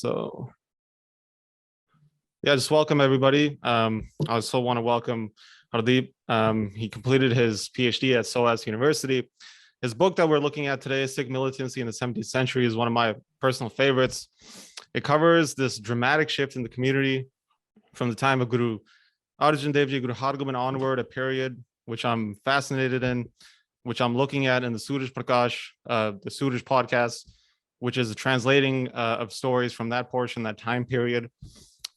So, yeah, just welcome everybody. I also want to welcome Hardip. He completed his PhD at SOAS University. His book that we're looking at today, Sikh Militancy in the 17th Century, is one of my personal favorites. It covers this dramatic shift in the community from the time of Guru Arjan Dev Ji, Guru Hargobind onward, a period which I'm fascinated in, which I'm looking at in the Suraj Prakash, the Suraj podcast, which is a translating of stories from that portion, that time period,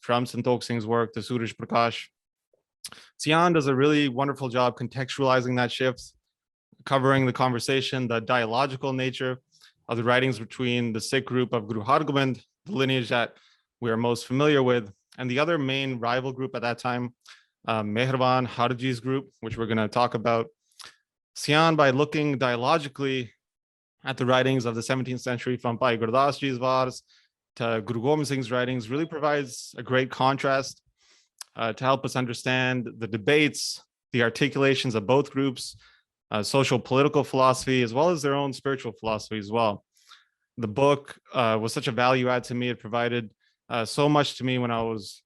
from Santokh Singh's work, the Suraj Prakash. Syan does a really wonderful job contextualizing that shift, covering the conversation, the dialogical nature of the writings between the Sikh group of Guru Hargobind, the lineage that we are most familiar with, and the other main rival group at that time, Meherban Harji's group, which we're going to talk about. Syan, by looking dialogically at the writings of the 17th century from Bhai Gurdas Ji's Vars to Guru Gobind Singh's writings, really provides a great contrast to help us understand the debates, the articulations of both groups, social political philosophy, as well as their own spiritual philosophy as well. The book was such a value add to me. It provided so much to me when I was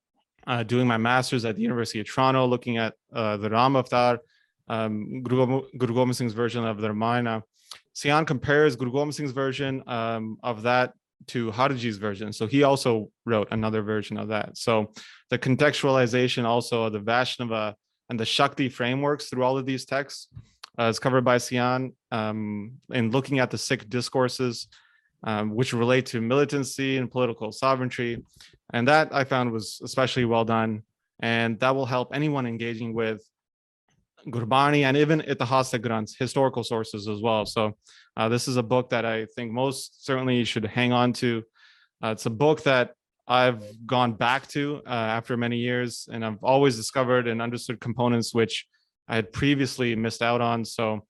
doing my master's at the University of Toronto, looking at the Ram Avatar, Guru Gobind Singh's version of the Ramayana. Syan compares Guru Gobind Singh's version of that to Harji's version. So he also wrote another version of that. So the contextualization also of the Vaishnava and the Shakti frameworks through all of these texts is covered by Syan in looking at the Sikh discourses, which relate to militancy and political sovereignty. And that I found was especially well done. And that will help anyone engaging with Gurbani and even Itihas Granths, historical sources as well. So this is a book that I think most certainly should hang on to. It's a book that I've gone back to after many years, and I've always discovered and understood components which I had previously missed out on. So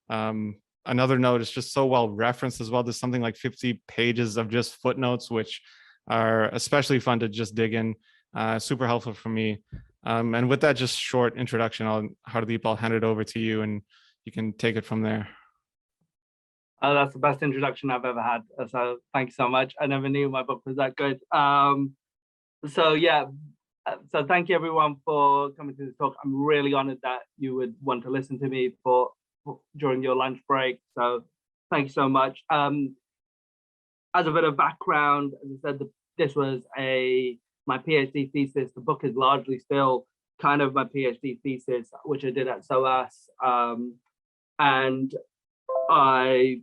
another note, it's just so well referenced as well. There's something like 50 pages of just footnotes, which are especially fun to just dig in, super helpful for me. And with that just short introduction, Hardip, I'll hand it over to you and you can take it from there. That's the best introduction I've ever had. So thank you so much. I never knew my book was that good. So thank you everyone for coming to this talk. I'm really honored that you would want to listen to me during your lunch break. So thank you so much. As a bit of background, as I said, this was my PhD thesis. The book is largely still kind of my PhD thesis, which I did at SOAS. And my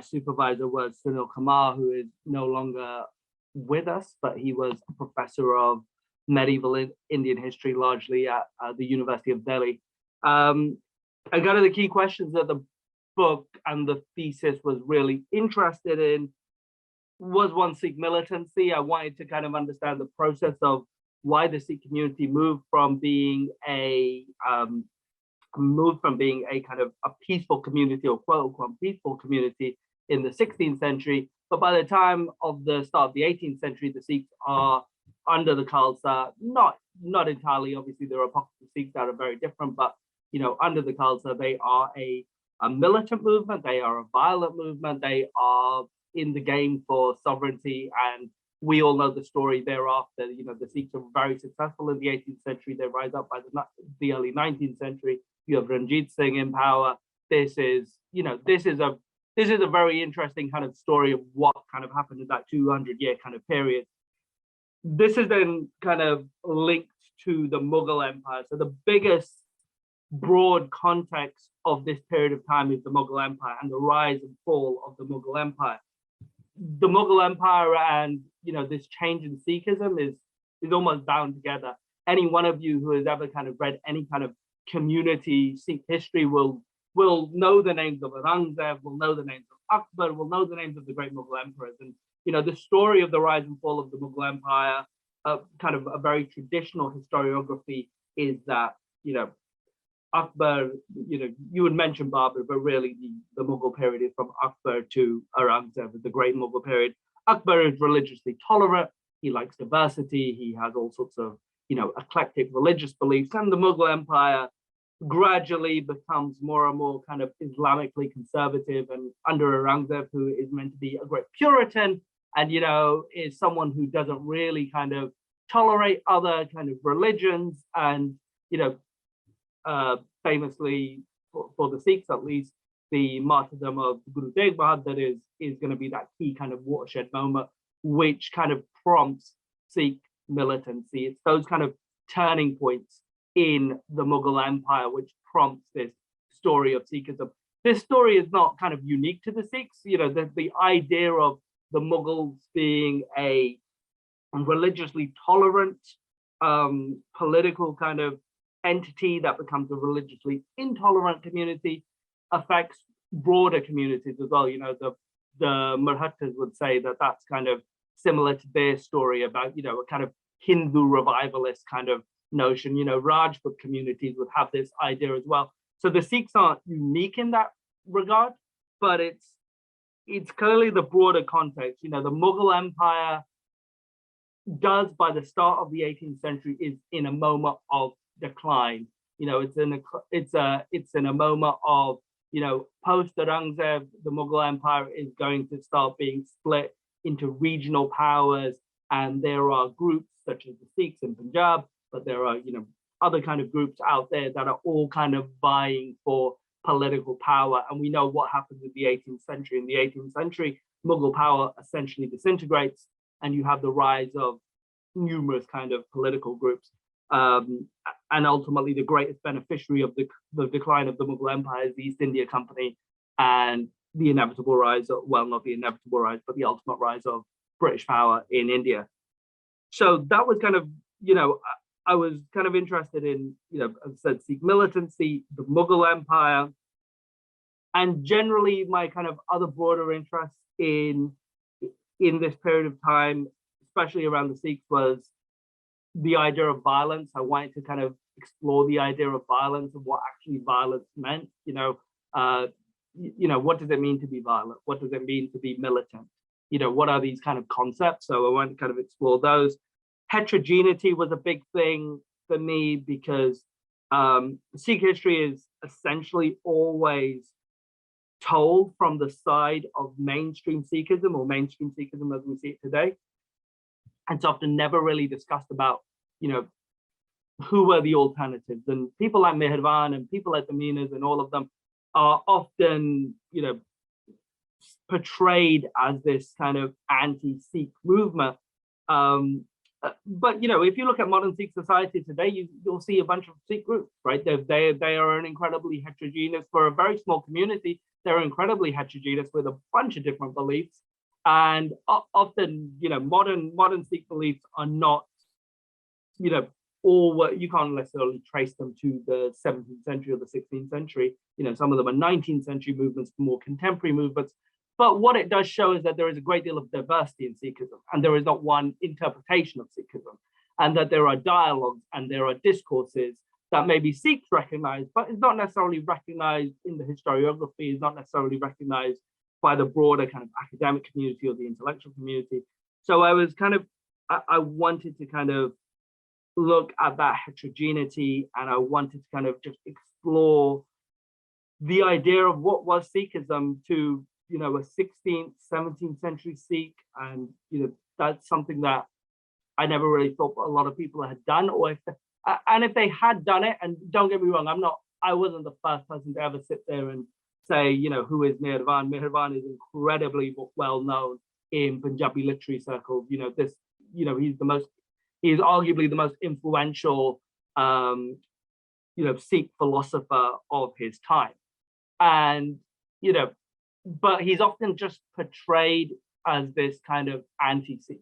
supervisor was Sunil Kumar, who is no longer with us, but he was a professor of medieval Indian history, largely at the University of Delhi. And kind of the key questions that the book and the thesis was really interested in was one, Sikh militancy. I wanted to kind of understand the process of why the Sikh community moved from being a kind of a peaceful community, or quote unquote peaceful community in the 16th century. But by the time of the start of the 18th century, the Sikhs are under the Khalsa, not entirely, obviously there are pockets of Sikhs that are very different, but under the Khalsa, they are a militant movement, they are a violent movement, they are in the game for sovereignty, and we all know the story thereafter. The Sikhs are very successful in the 18th century. They rise up by the early 19th century. You have Ranjit Singh in power. This is a very interesting kind of story of what kind of happened in that 200-year kind of period. This is then kind of linked to the Mughal Empire. So the biggest broad context of this period of time is the Mughal Empire and the rise and fall of the Mughal Empire. The Mughal Empire and this change in Sikhism is almost bound together. Any one of you who has ever kind of read any kind of community Sikh history will know the names of Aurangzeb, will know the names of Akbar, will know the names of the great Mughal emperors. And the story of the rise and fall of the Mughal Empire, kind of a very traditional historiography, is that Akbar, you would mention Babur, but really the Mughal period is from Akbar to Aurangzeb, the great Mughal period. Akbar is religiously tolerant. He likes diversity. He has all sorts of, eclectic religious beliefs. And the Mughal Empire gradually becomes more and more kind of Islamically conservative. And under Aurangzeb, who is meant to be a great Puritan, and is someone who doesn't really kind of tolerate other kind of religions, and famously for the Sikhs at least, the martyrdom of Guru Tegh Bahadur is going to be that key kind of watershed moment, which kind of prompts Sikh militancy. It's those kind of turning points in the Mughal Empire which prompts this story of Sikhism. This story is not kind of unique to the Sikhs. The idea of the Mughals being a religiously tolerant political kind of entity that becomes a religiously intolerant community affects broader communities as well. The Marhattas would say that that's kind of similar to their story about a kind of Hindu revivalist kind of notion. Rajput communities would have this idea as well. So the Sikhs aren't unique in that regard, but it's clearly the broader context. The Mughal Empire does, by the start of the 18th century, is in a moment of decline. It's in a moment of post Aurangzeb, the Mughal Empire is going to start being split into regional powers, and there are groups such as the Sikhs in Punjab, but there are other kind of groups out there that are all kind of vying for political power. And we know what happens in the 18th century. In the 18th century, Mughal power essentially disintegrates, and you have the rise of numerous kind of political groups. And ultimately, the greatest beneficiary of the decline of the Mughal Empire is the East India Company, and the inevitable rise of, well, not the inevitable rise, but the ultimate rise of British power in India. So that was kind of, I was kind of interested in, as I said, Sikh militancy, the Mughal Empire, and generally my kind of other broader interests in this period of time, especially around the Sikhs, was the idea of violence. I wanted to kind of explore the idea of violence and what actually violence meant. What does it mean to be violent? What does it mean to be militant? What are these kind of concepts? So I wanted to kind of explore those. Heterogeneity was a big thing for me because Sikh history is essentially always told from the side of mainstream Sikhism, or mainstream Sikhism as we see it today. It's often never really discussed about, who were the alternatives. And people like Mehirvan and people like the Minas and all of them are often, portrayed as this kind of anti-Sikh movement. But if you look at modern Sikh society today, you'll see a bunch of Sikh groups, right? They are an incredibly heterogeneous, for a very small community, they're incredibly heterogeneous with a bunch of different beliefs. And often, modern Sikh beliefs are not, all, you can't necessarily trace them to the 17th century or the 16th century. Some of them are 19th century movements, more contemporary movements. But what it does show is that there is a great deal of diversity in Sikhism, and there is not one interpretation of Sikhism, and that there are dialogues and there are discourses that maybe Sikhs recognize, but it's not necessarily recognized in the historiography, is not necessarily recognized by the broader kind of academic community or the intellectual community. So I was kind of, I wanted to kind of look at that heterogeneity, and I wanted to kind of just explore the idea of what was Sikhism to, a 16th, 17th century Sikh. And, that's something that I never really thought a lot of people had done, or if they had done it, and don't get me wrong, I wasn't the first person to ever sit there and say, who is Mehirvan? Mehirvan is incredibly well known in Punjabi literary circles. He's arguably the most influential, Sikh philosopher of his time. And, but he's often just portrayed as this kind of anti-Sikh,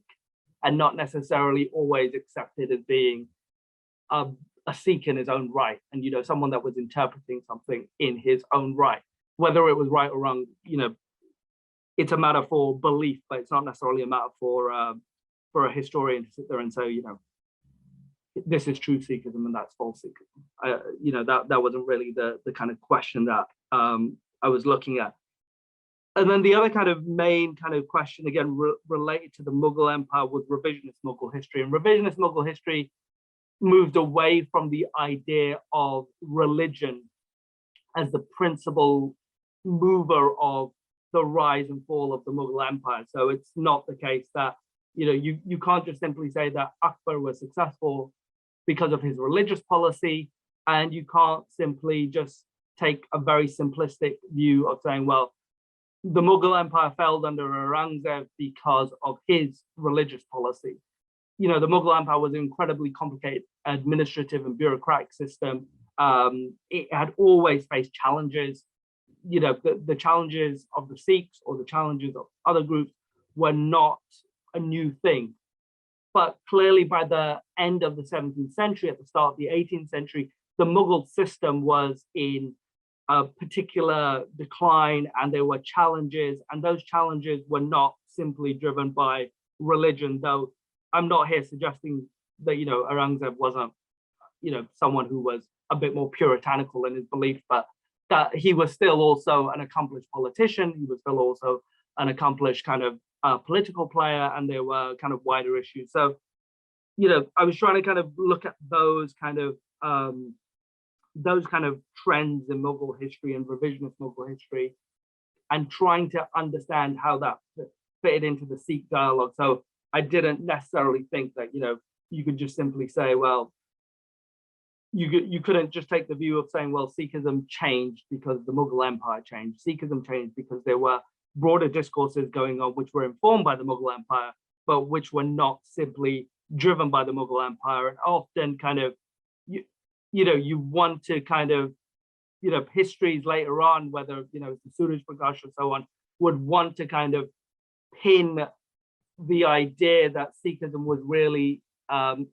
and not necessarily always accepted as being a Sikh in his own right, and someone that was interpreting something in his own right. Whether it was right or wrong, it's a matter for belief, but it's not necessarily a matter for a historian to sit there and say, this is true Sikhism and that's false Sikhism. That wasn't really the kind of question that I was looking at. And then the other kind of main kind of question, again, related to the Mughal Empire, was revisionist Mughal history. And revisionist Mughal history moved away from the idea of religion as the principal mover of the rise and fall of the Mughal Empire. So it's not the case that, you can't just simply say that Akbar was successful because of his religious policy, and you can't simply just take a very simplistic view of saying, well, the Mughal Empire fell under Aurangzeb because of his religious policy. The Mughal Empire was an incredibly complicated administrative and bureaucratic system. It had always faced challenges. The challenges of the Sikhs or the challenges of other groups were not a new thing. But clearly by the end of the 17th century, at the start of the 18th century, the Mughal system was in a particular decline, and there were challenges, and those challenges were not simply driven by religion, though I'm not here suggesting that, Aurangzeb wasn't, someone who was a bit more puritanical in his belief, but that he was still also an accomplished politician. He was still also an accomplished kind of political player, and there were kind of wider issues. So, I was trying to kind of look at those kind of trends in Mughal history and revisionist Mughal history, and trying to understand how that fitted into the Sikh dialogue. So I didn't necessarily think that, you could just simply say, well, you couldn't just take the view of saying, well, Sikhism changed because the Mughal Empire changed. Sikhism changed because there were broader discourses going on which were informed by the Mughal Empire, but which were not simply driven by the Mughal Empire. And often kind of, you want to kind of, histories later on, whether, the Suraj Prakash or so on, would want to kind of pin the idea that Sikhism was really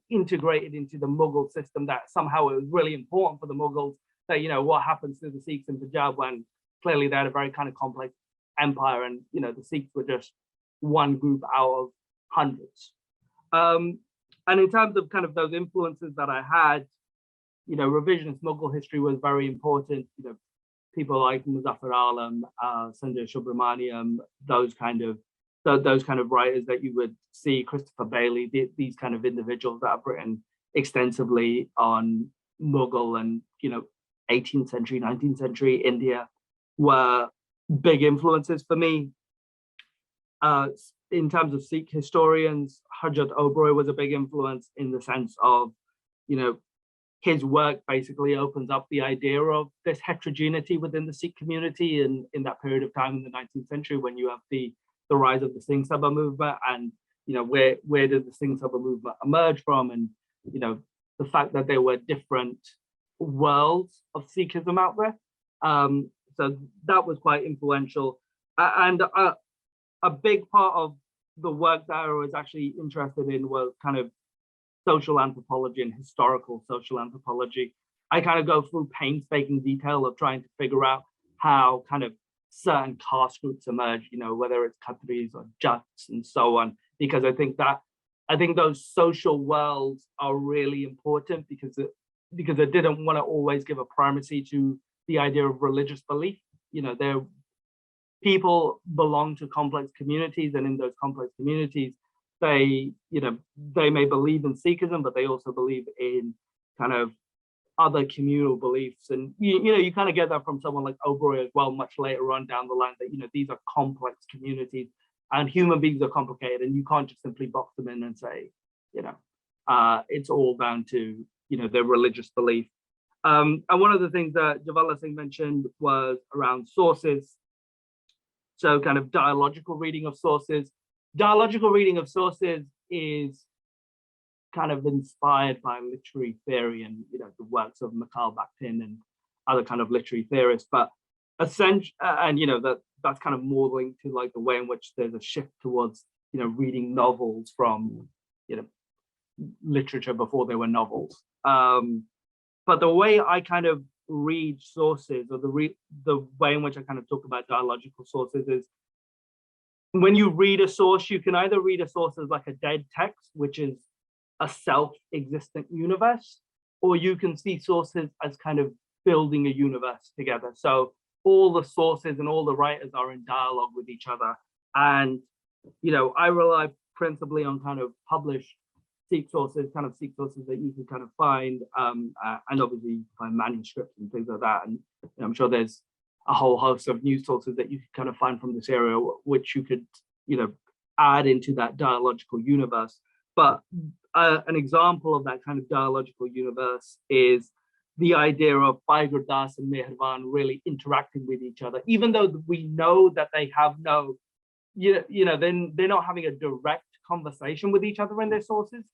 integrated into the Mughal system, that somehow it was really important for the Mughals, that, what happens to the Sikhs in Punjab when clearly they had a very kind of complex empire, and, the Sikhs were just one group out of hundreds. And in terms of kind of those influences that I had, revisionist Mughal history was very important. People like Muzaffar Alam, Sanjay Subramaniam, those kind of writers that you would see, Christopher Bailey, these kind of individuals that have written extensively on Mughal and 18th century, 19th century India were big influences for me. In terms of Sikh historians, Harjot Oberoi was a big influence in the sense of, his work basically opens up the idea of this heterogeneity within the Sikh community in that period of time in the 19th century, when you have the rise of the Singh Sabha movement, and where did the Singh Sabha movement emerge from, and the fact that there were different worlds of Sikhism out there. So that was quite influential, and a big part of the work that I was actually interested in was kind of social anthropology and historical social anthropology. I kind of go through painstaking detail of trying to figure out how kind of certain caste groups emerge, whether it's Khatris or Jats and so on, because I think those social worlds are really important, because I didn't want to always give a primacy to the idea of religious belief. People belong to complex communities, and in those complex communities, they may believe in Sikhism, but they also believe in kind of other communal beliefs. And you kind of get that from someone like Oberoi as well, much later on down the line, that these are complex communities and human beings are complicated, and you can't just simply box them in and say, it's all down to their religious belief. And one of the things that Jvala Singh mentioned was around sources. So kind of dialogical reading of sources. Dialogical reading of sources is kind of inspired by literary theory and the works of Mikhail Bakhtin and other kind of literary theorists, but essentially, and that's kind of more linked to like the way in which there's a shift towards reading novels from literature before they were novels. But the way I kind of read sources, or the way in which I kind of talk about dialogical sources, is when you read a source, you can either read a source as like a dead text, which is a self-existent universe, or you can see sources as kind of building a universe together. So all the sources and all the writers are in dialogue with each other. And, I rely principally on kind of published Sikh sources, that you can kind of find, and obviously you can find manuscripts and things like that. And I'm sure there's a whole host of news sources that you could kind of find from this area, which you could, add into that dialogical universe. But an example of that kind of dialogical universe is the idea of Bhai Gurdas and Meherwan really interacting with each other, even though we know that they have no, then they're not having a direct conversation with each other in their sources.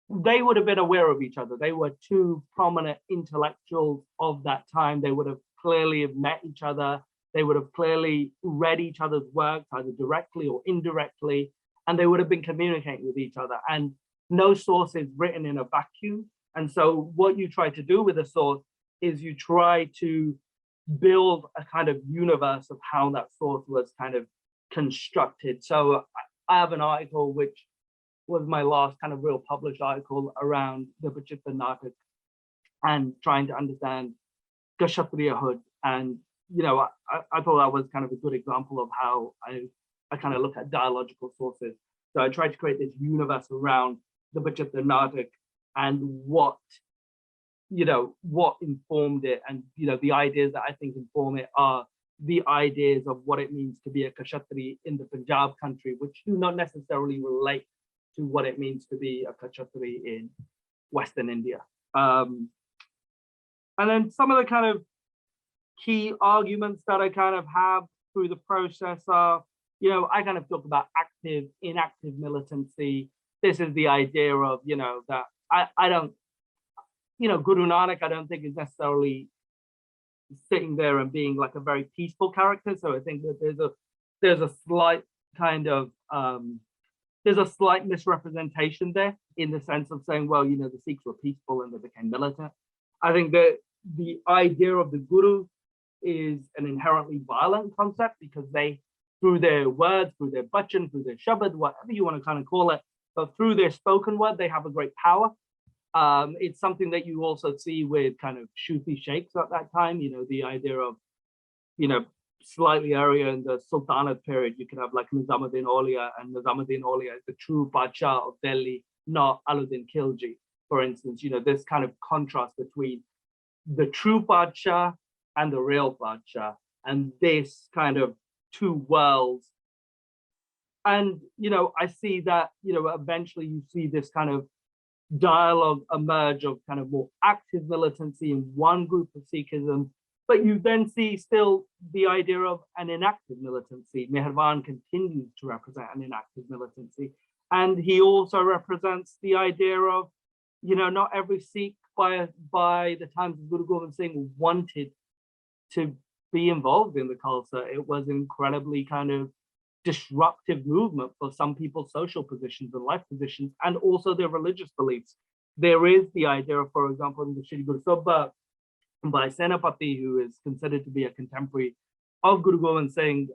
They would have been aware of each other. They were two prominent intellectuals of that time. They would have clearly have met each other. They would have clearly read each other's works, either directly or indirectly, and they would have been communicating with each other. And no source is written in a vacuum. And so what you try to do with a source is you try to build a kind of universe of how that source was kind of constructed. So I have an article which was my last kind of real published article around the Bachitha Natak and trying to understand Kshatriyahood. And, I thought that was kind of a good example of how I kind of look at dialogical sources. So I tried to create this universe around the Bachitha Natak and what informed it. And, the ideas that I think inform it are the ideas of what it means to be a Kshatri in the Punjab country, which do not necessarily relate to what it means to be a Kshatri in Western India. And then some of the kind of key arguments that I kind of have through the process are, I kind of talk about active, inactive militancy. This is the idea of, that I don't, Guru Nanak, I don't think is necessarily sitting there and being like a very peaceful character. So I think that there's a slight kind of, there's a slight misrepresentation there in the sense of saying, well, the Sikhs were peaceful and they became militant. I think that the idea of the Guru is an inherently violent concept because they, through their words, through their bachan, through their shabad, whatever you want to kind of call it, but through their spoken word, they have a great power. It's something that you also see with kind of Shufi sheikhs at that time, the idea of, slightly earlier in the Sultanate period, you could have like Nizamuddin Aulia, and Nizamuddin Aulia is the true Badshah of Delhi, not Alauddin Khilji, for instance. This kind of contrast between the true Badshah and the real Badshah, and this kind of two worlds. And, I see that, eventually you see this kind of dialogue emerge of kind of more active militancy in one group of Sikhism, but you then see still the idea of an inactive militancy. Meherwan continues to represent an inactive militancy. And he also represents the idea of, not every Sikh by the times of Guru Gobind Singh wanted to be involved in the Khalsa. It was incredibly kind of disruptive movement for some people's social positions and life positions, and also their religious beliefs. There is the idea of, for example, in the Shri Guru Sabha by Senapati, who is considered to be a contemporary of Guru Gobind Singh,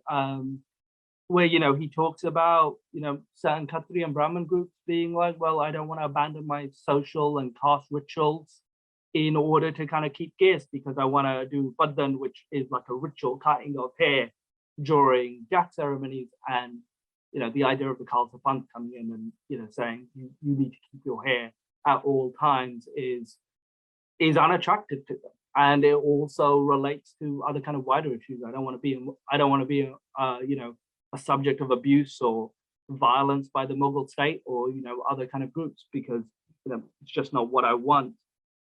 where, he talks about, certain Khatri and Brahmin groups being like, well, I don't want to abandon my social and caste rituals in order to kind of keep caste, because I want to do Baddan, which is like a ritual cutting of hair during death ceremonies. And, the idea of the Khalsa Panth coming in and, saying you need to keep your hair at all times is unattractive to them. And it also relates to other kind of wider issues. I don't want to be a subject of abuse or violence by the Mughal state or, other kind of groups, because, it's just not what I want.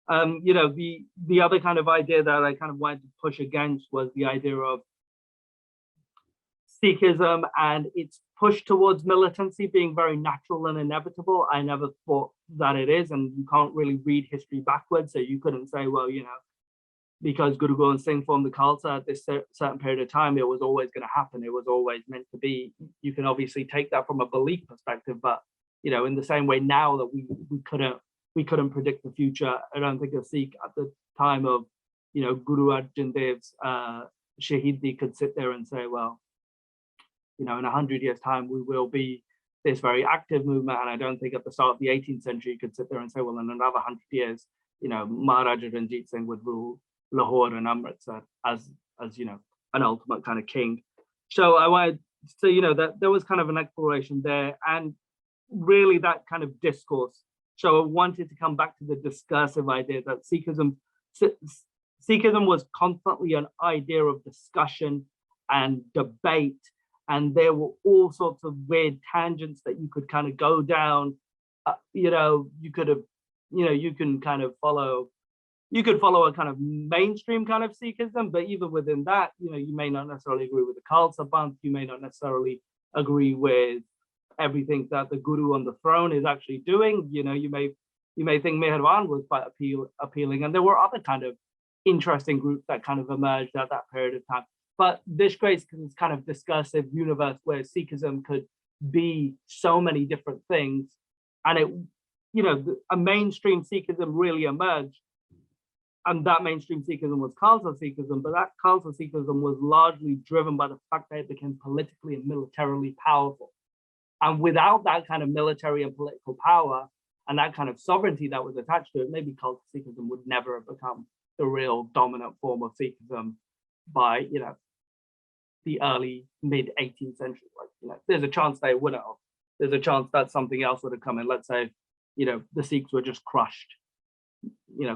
The other kind of idea that I kind of wanted to push against was the idea of Sikhism and its push towards militancy being very natural and inevitable. I never thought that it is, and you can't really read history backwards. So you couldn't say, well, because Guru Gobind Singh formed the Khalsa at this certain period of time, it was always going to happen. It was always meant to be. You can obviously take that from a belief perspective, but in the same way now that we couldn't predict the future, I don't think a Sikh at the time of Guru Arjan Dev's Shahidi could sit there and say, well, in 100 years' time we will be this very active movement. And I don't think at the start of the 18th century you could sit there and say, well, in another 100 years, Maharaja Ranjit Singh would rule Lahore and Amritsar as an ultimate kind of king. So I wanted to say, that there was kind of an exploration there, and really that kind of discourse. So I wanted to come back to the discursive idea that Sikhism Sikhism was constantly an idea of discussion and debate, and there were all sorts of weird tangents that you could kind of go down. You could have, you can kind of follow, you could follow a kind of mainstream kind of Sikhism, but even within that, you may not necessarily agree with the Khalsa Panth, you may not necessarily agree with everything that the Guru on the throne is actually doing. You may think Mehraban was quite appealing, and there were other kind of interesting groups that kind of emerged at that period of time. But this creates this kind of discursive universe where Sikhism could be so many different things, and a mainstream Sikhism really emerged, and that mainstream Sikhism was Khalsa Sikhism, but that Khalsa Sikhism was largely driven by the fact that it became politically and militarily powerful. And without that kind of military and political power and that kind of sovereignty that was attached to it, maybe Khalsa Sikhism would never have become the real dominant form of Sikhism by, the early mid 18th century. There's a chance they wouldn't have. There's a chance that something else would have come in. Let's say, the Sikhs were just crushed,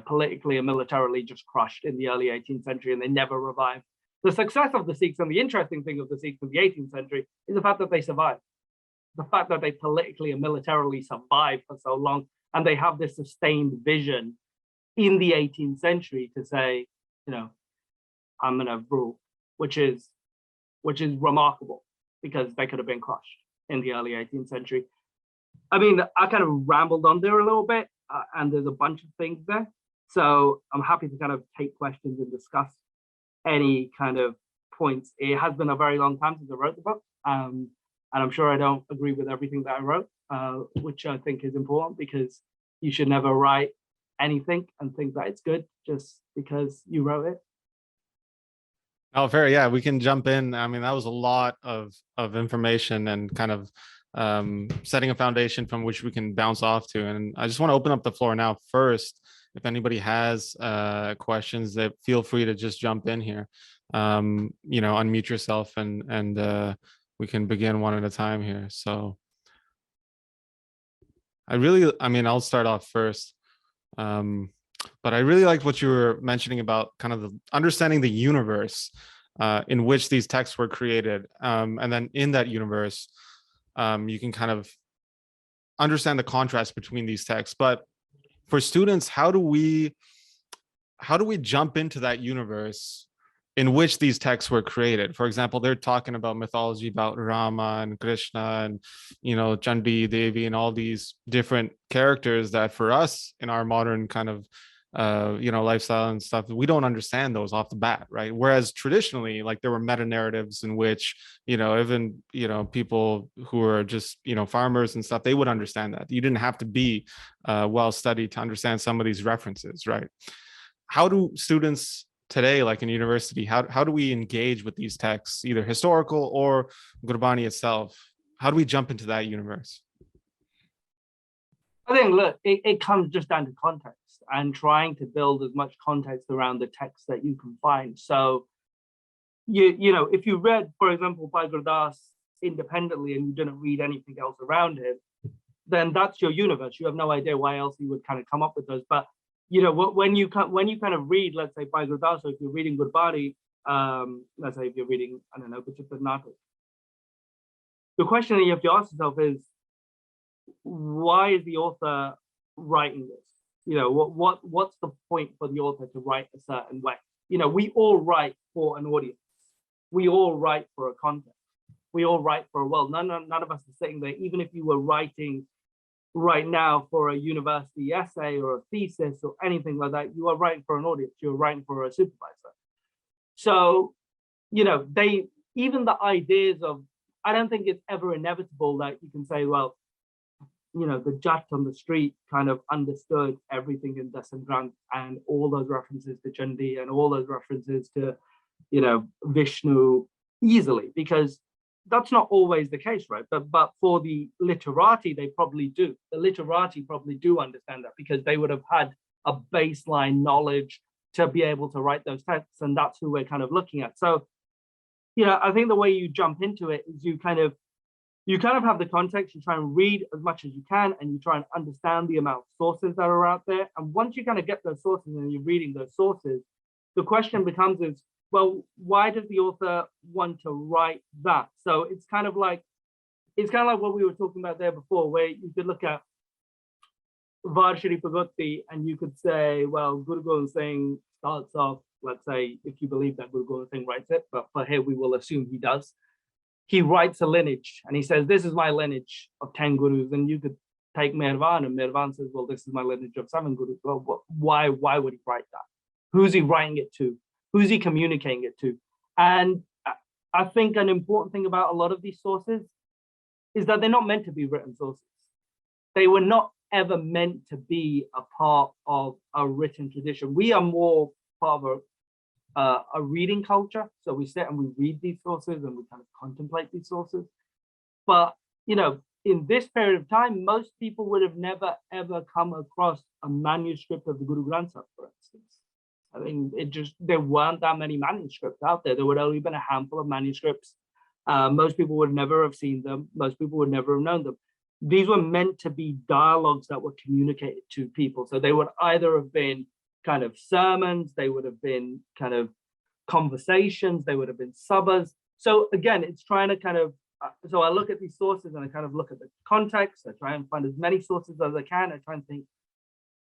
politically and militarily just crushed in the early 18th century, and they never revived. The success of the Sikhs, and the interesting thing of the Sikhs in the 18th century, is the fact that they survived. The fact that they politically and militarily survived for so long, and they have this sustained vision in the 18th century to say, I'm going to rule, which is remarkable, because they could have been crushed in the early 18th century. I mean, I kind of rambled on there a little bit, and there's a bunch of things there. So I'm happy to kind of take questions and discuss any kind of points. It has been a very long time since I wrote the book, and I'm sure I don't agree with everything that I wrote, which I think is important, because you should never write anything and think that it's good just because you wrote it. Oh, fair. Yeah, we can jump in. I mean, that was a lot of information and kind of setting a foundation from which we can bounce off to. And I just want to open up the floor now. First, if anybody has questions, that feel free to just jump in here. Unmute yourself and we can begin one at a time here. So I'll start off first. But I really liked what you were mentioning about kind of understanding the universe in which these texts were created. And then in that universe, you can kind of understand the contrast between these texts. But for students, how do we jump into that universe in which these texts were created? For example, they're talking about mythology about Rama and Krishna and, Chandi, Devi, and all these different characters that for us in our modern kind of, lifestyle and stuff, we don't understand those off the bat, right? Whereas traditionally, like, there were meta narratives in which, even, people who are just, farmers and stuff, they would understand that. You didn't have to be well studied to understand some of these references, right? How do students today, like in university, how do we engage with these texts, either historical or Gurbani itself? How do we jump into that universe? I think, look, it comes just down to context and trying to build as much context around the text that you can find. So, if you read, for example, Bhai Gurdas independently and you didn't read anything else around him, then that's your universe. You have no idea why else he would kind of come up with those. But when you kind of read, let's say, Bhai Gurdas, or if you're reading Gurbani, let's say if you're reading, I don't know, Bachitha Natak, the question that you have to ask yourself is, why is the author writing this? What's the point for the author to write a certain way? We all write for an audience. We all write for a context. We all write for a world. None of us are sitting there, even if you were writing right now for a university essay or a thesis or anything like that, you are writing for an audience. You're writing for a supervisor. So, even the ideas of, I don't think it's ever inevitable that you can say, well, the Jat on the street kind of understood everything in Dasan Granth and all those references to Chandi and all those references to, Vishnu easily, because that's not always the case, right? But for the literati, they probably do. The literati probably do understand that, because they would have had a baseline knowledge to be able to write those texts, and that's who we're kind of looking at. So, I think the way you jump into it is you kind of have the context, you try and read as much as you can, and you try and understand the amount of sources that are out there. And once you kind of get those sources and you're reading those sources, the question becomes is, well, why does the author want to write that? So it's kind of like what we were talking about there before, where you could look at Varshiri Pagoti and you could say, well, Guru Gobind Singh starts off, let's say, if you believe that Guru Gobind Singh writes it, but for here we will assume he does. He writes a lineage and he says, this is my lineage of 10 gurus. And you could take Mehravan, and Mehravan says, well, this is my lineage of 7 gurus. Well, why would he write that? Who's he writing it to? Who's he communicating it to? And I think an important thing about a lot of these sources is that they're not meant to be written sources. They were not ever meant to be a part of a written tradition. We are more part of a reading culture. So we sit and we read these sources and we kind of contemplate these sources. But, you know, in this period of time, most people would have never, ever come across a manuscript of the Guru Granth Sahib, for instance. I mean, there weren't that many manuscripts out there. There would only been a handful of manuscripts. Most people would never have seen them. Most people would never have known them. These were meant to be dialogues that were communicated to people. So they would either have been kind of sermons, they would have been kind of conversations, they would have been sabas. So again, it's trying to kind of, so I look at these sources and I kind of look at the context. I try and find as many sources as I can. I try and think,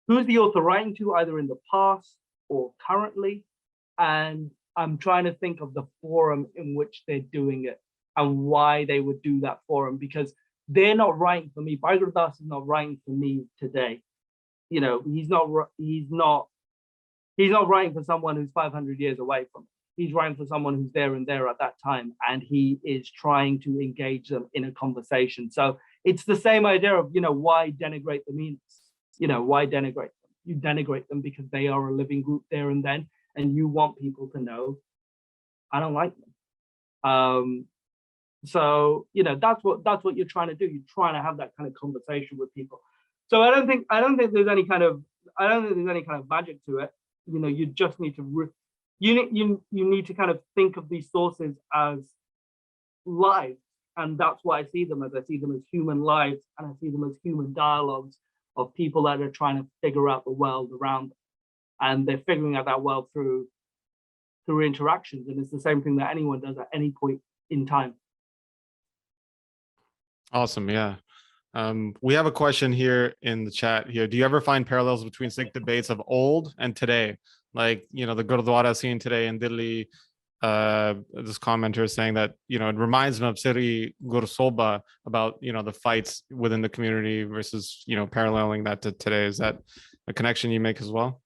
who's the author writing to, either in the past or currently? And I'm trying to think of the forum in which they're doing it and why they would do that forum, because they're not writing for me. Bhai Gurdas is not writing for me today. You know, he's not writing for someone who's 500 years away from me. He's writing for someone who's there and there at that time, and he is trying to engage them in a conversation. So it's the same idea of, you know, why denigrate the meanings? You know, why denigrate them? You denigrate them because they are a living group there and then, and you want people to know, I don't like them. So, you know, that's what you're trying to do. You're trying to have that kind of conversation with people. So I don't think there's any kind of magic to it. You know, you just need to you need to kind of think of these sources as lives, and that's why I see them as human lives, and I see them as human dialogues of people that are trying to figure out the world around them, and they're figuring out that world through interactions, and it's the same thing that anyone does at any point in time. Awesome. Yeah. We have a question here in the chat here. Do you ever find parallels between Sikh debates of old and today? Like, you know, the Gurdwara scene today in Delhi, this commenter is saying that, you know, it reminds me of Siri Gursoba about, you know, the fights within the community versus, you know, paralleling that to today. Is that a connection you make as well?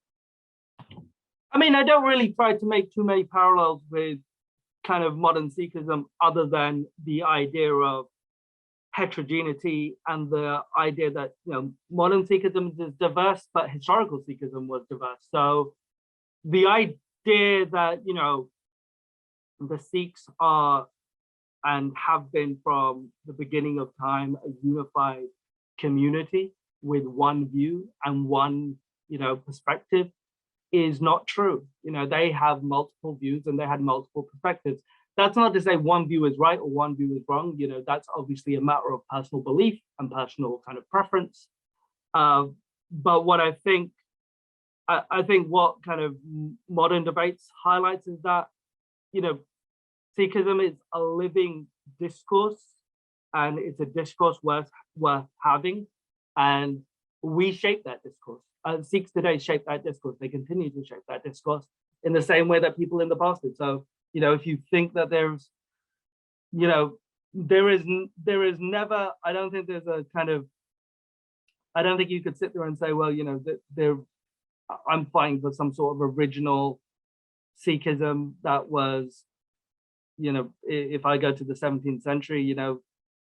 I mean, I don't really try to make too many parallels with kind of modern Sikhism, other than the idea of heterogeneity and the idea that, you know, modern Sikhism is diverse, but historical Sikhism was diverse. So the idea that, you know, the Sikhs are and have been from the beginning of time a unified community with one view and one, you know, perspective is not true. You know, they have multiple views and they had multiple perspectives. That's not to say one view is right or one view is wrong. You know, that's obviously a matter of personal belief and personal kind of preference. But what I think what kind of modern debates highlights is that, you know, Sikhism is a living discourse, and it's a discourse worth having, and we shape that discourse. Sikhs today shape that discourse. They continue to shape that discourse in the same way that people in the past did. So, you know, if you think that there's, you know, there is never, I don't think there's a kind of, I don't think you could sit there and say, well, you know, I'm fighting for some sort of original Sikhism that was, you know, if I go to the 17th century, you know,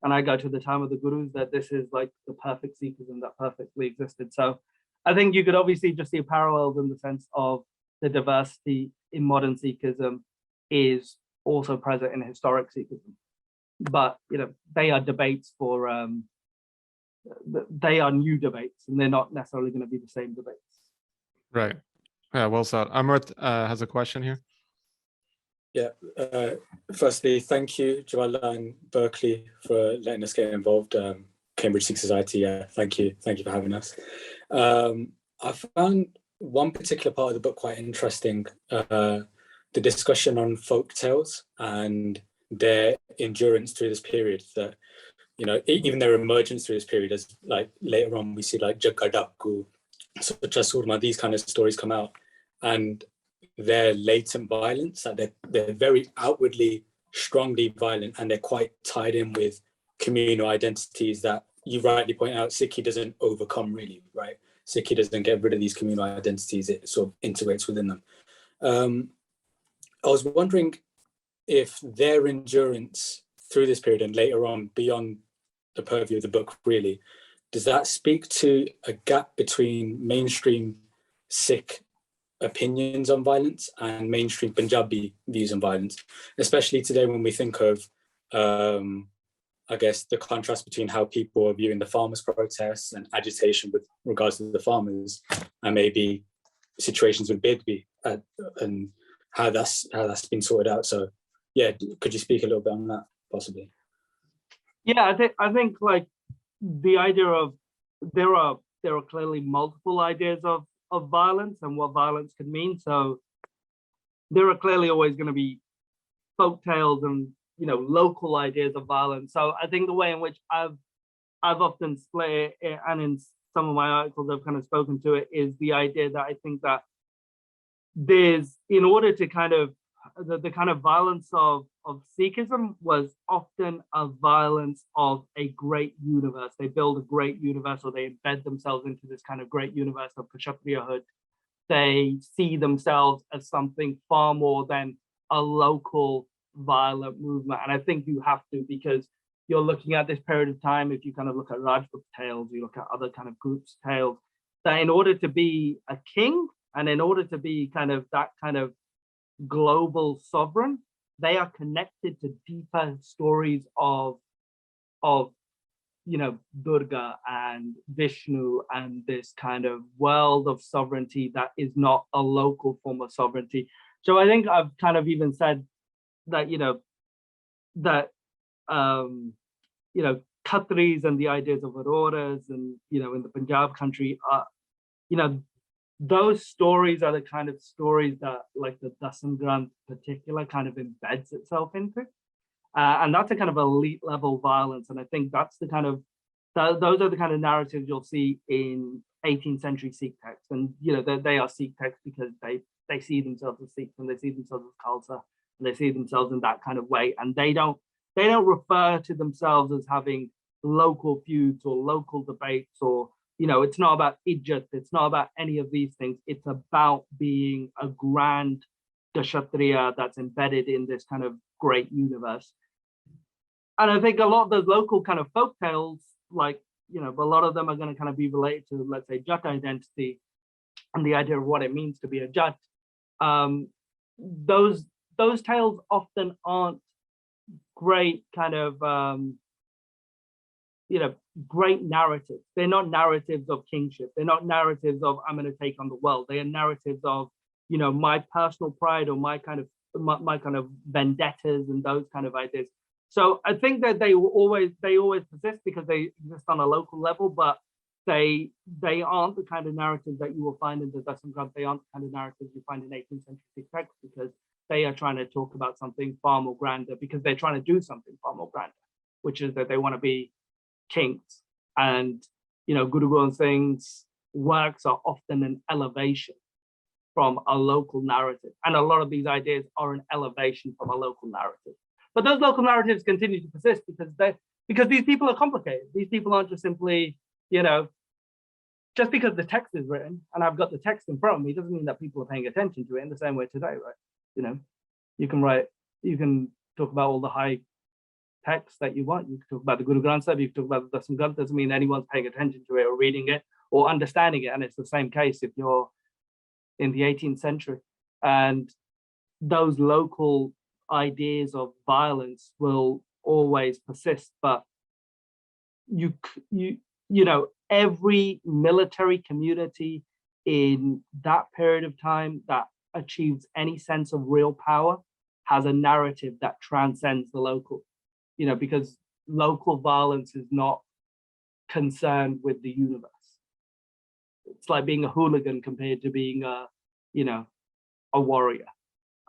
and I go to the time of the Gurus, that this is like the perfect Sikhism that perfectly existed. So I think you could obviously just see parallels in the sense of the diversity in modern Sikhism is also present in historic Sikhism. But, you know, they are debates for, they are new debates, and they're not necessarily going to be the same debates. Right. Yeah, well said. Amrit has a question here. Yeah. Firstly, thank you, Jvala and Berkeley, for letting us get involved. Cambridge Sikh Society, thank you for having us. I found one particular part of the book quite interesting, the discussion on folk tales and their endurance through this period. That, you know, even their emergence through this period, as like later on we see like Jagadaku, Surma, these kind of stories come out, and their latent violence, that they're very outwardly strongly violent, and they're quite tied in with communal identities that you rightly point out Sikhi doesn't overcome, really, right? Sikhi doesn't get rid of these communal identities, it sort of integrates within them. I was wondering if their endurance through this period and later on beyond the purview of the book, really, does that speak to a gap between mainstream Sikh opinions on violence and mainstream Punjabi views on violence, especially today when we think of, I guess, the contrast between how people are viewing the farmers' protests and agitation with regards to the farmers, and maybe situations with Bidby and how that's been sorted out. So, yeah, could you speak a little bit on that, possibly? Yeah, I think like the idea of there are clearly multiple ideas of violence and what violence could mean. So there are clearly always going to be folk tales and, you know, local ideas of violence. So I think the way in which I've often split it, and in some of my articles I've kind of spoken to it, is the idea that I think that there's, in order to kind of, the kind of violence of Sikhism was often a violence of a great universe. They build a great universe, or they embed themselves into this kind of great universe of Kshatriyahood. They see themselves as something far more than a local violent movement. And I think you have to, because you're looking at this period of time, if you kind of look at Rajput tales, you look at other kind of groups' tales, that in order to be a king and in order to be kind of that kind of global sovereign, they are connected to deeper stories of you know, Durga and Vishnu and this kind of world of sovereignty that is not a local form of sovereignty. So I think I've kind of even said that, you know, that you know, Khatris and the ideas of auroras and, you know, in the Punjab country are, you know, those stories are the kind of stories that, like, the Dasam Granth particular kind of embeds itself into. And that's a kind of elite level violence. And I think that's the kind of, those are the kind of narratives you'll see in 18th century Sikh texts. And, you know, they are Sikh texts because they see themselves as Sikhs, and they see themselves as Khalsa, and they see themselves in that kind of way. And they don't refer to themselves as having local feuds or local debates, or, you know, it's not about ijat, it's not about any of these things. It's about being a grand Kshatriya that's embedded in this kind of great universe. And I think a lot of those local kind of folk tales, like, you know, a lot of them are going to kind of be related to, let's say, Jat identity and the idea of what it means to be a Jat. Those tales often aren't great kind of, you know, great narratives. They're not narratives of kingship. They're not narratives of, I'm going to take on the world. They are narratives of, you know, my personal pride, or my kind of vendettas and those kind of ideas. So I think that they always persist because they exist on a local level, but they aren't the kind of narratives that you will find in the Dasam Granth. They aren't the kind of narratives you find in 18th century texts, because they are trying to talk about something far more grander, because they're trying to do something far more grander, which is that they want to be kings. And, you know, Guru Gobind Singh's works are often an elevation from a local narrative. And a lot of these ideas are an elevation from a local narrative. But those local narratives continue to persist because these people are complicated. These people aren't just simply, you know, just because the text is written and I've got the text in front of me doesn't mean that people are paying attention to it in the same way today, right? You know, you can talk about all the high texts that you want. You can talk about the Guru Granth Sahib, you can talk about the Dasam Granth. Doesn't mean anyone's paying attention to it or reading it or understanding it. And it's the same case if you're in the 18th century. And those local ideas of violence will always persist. But you know, every military community in that period of time that achieves any sense of real power has a narrative that transcends the local, you know, because local violence is not concerned with the universe. it's like being a hooligan compared to being a, you know, a warrior.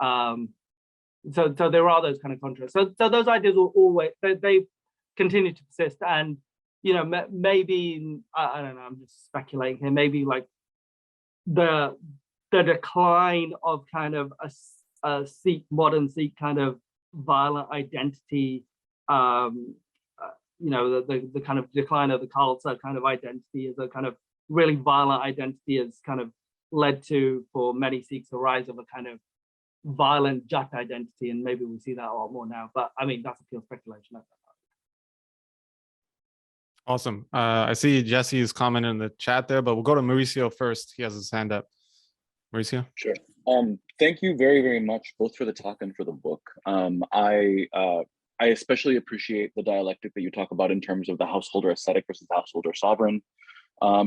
So there are those kind of contrasts. So those ideas will always, they continue to persist. And, you know, maybe, I don't know, I'm just speculating here, maybe like the decline of kind of a Sikh, modern Sikh kind of violent identity, you know, the kind of decline of the Khalsa kind of identity as a kind of really violent identity has kind of led to, for many Sikhs, a rise of a kind of violent Jat identity, and maybe we see that a lot more now. But I mean, that's a pure speculation. Awesome. I see Jesse's comment in the chat there, but we'll go to Mauricio first. He has his hand up. Mauricio? Sure. Thank you very, very much, both for the talk and for the book. I especially appreciate the dialectic that you talk about in terms of the householder ascetic versus the householder sovereign.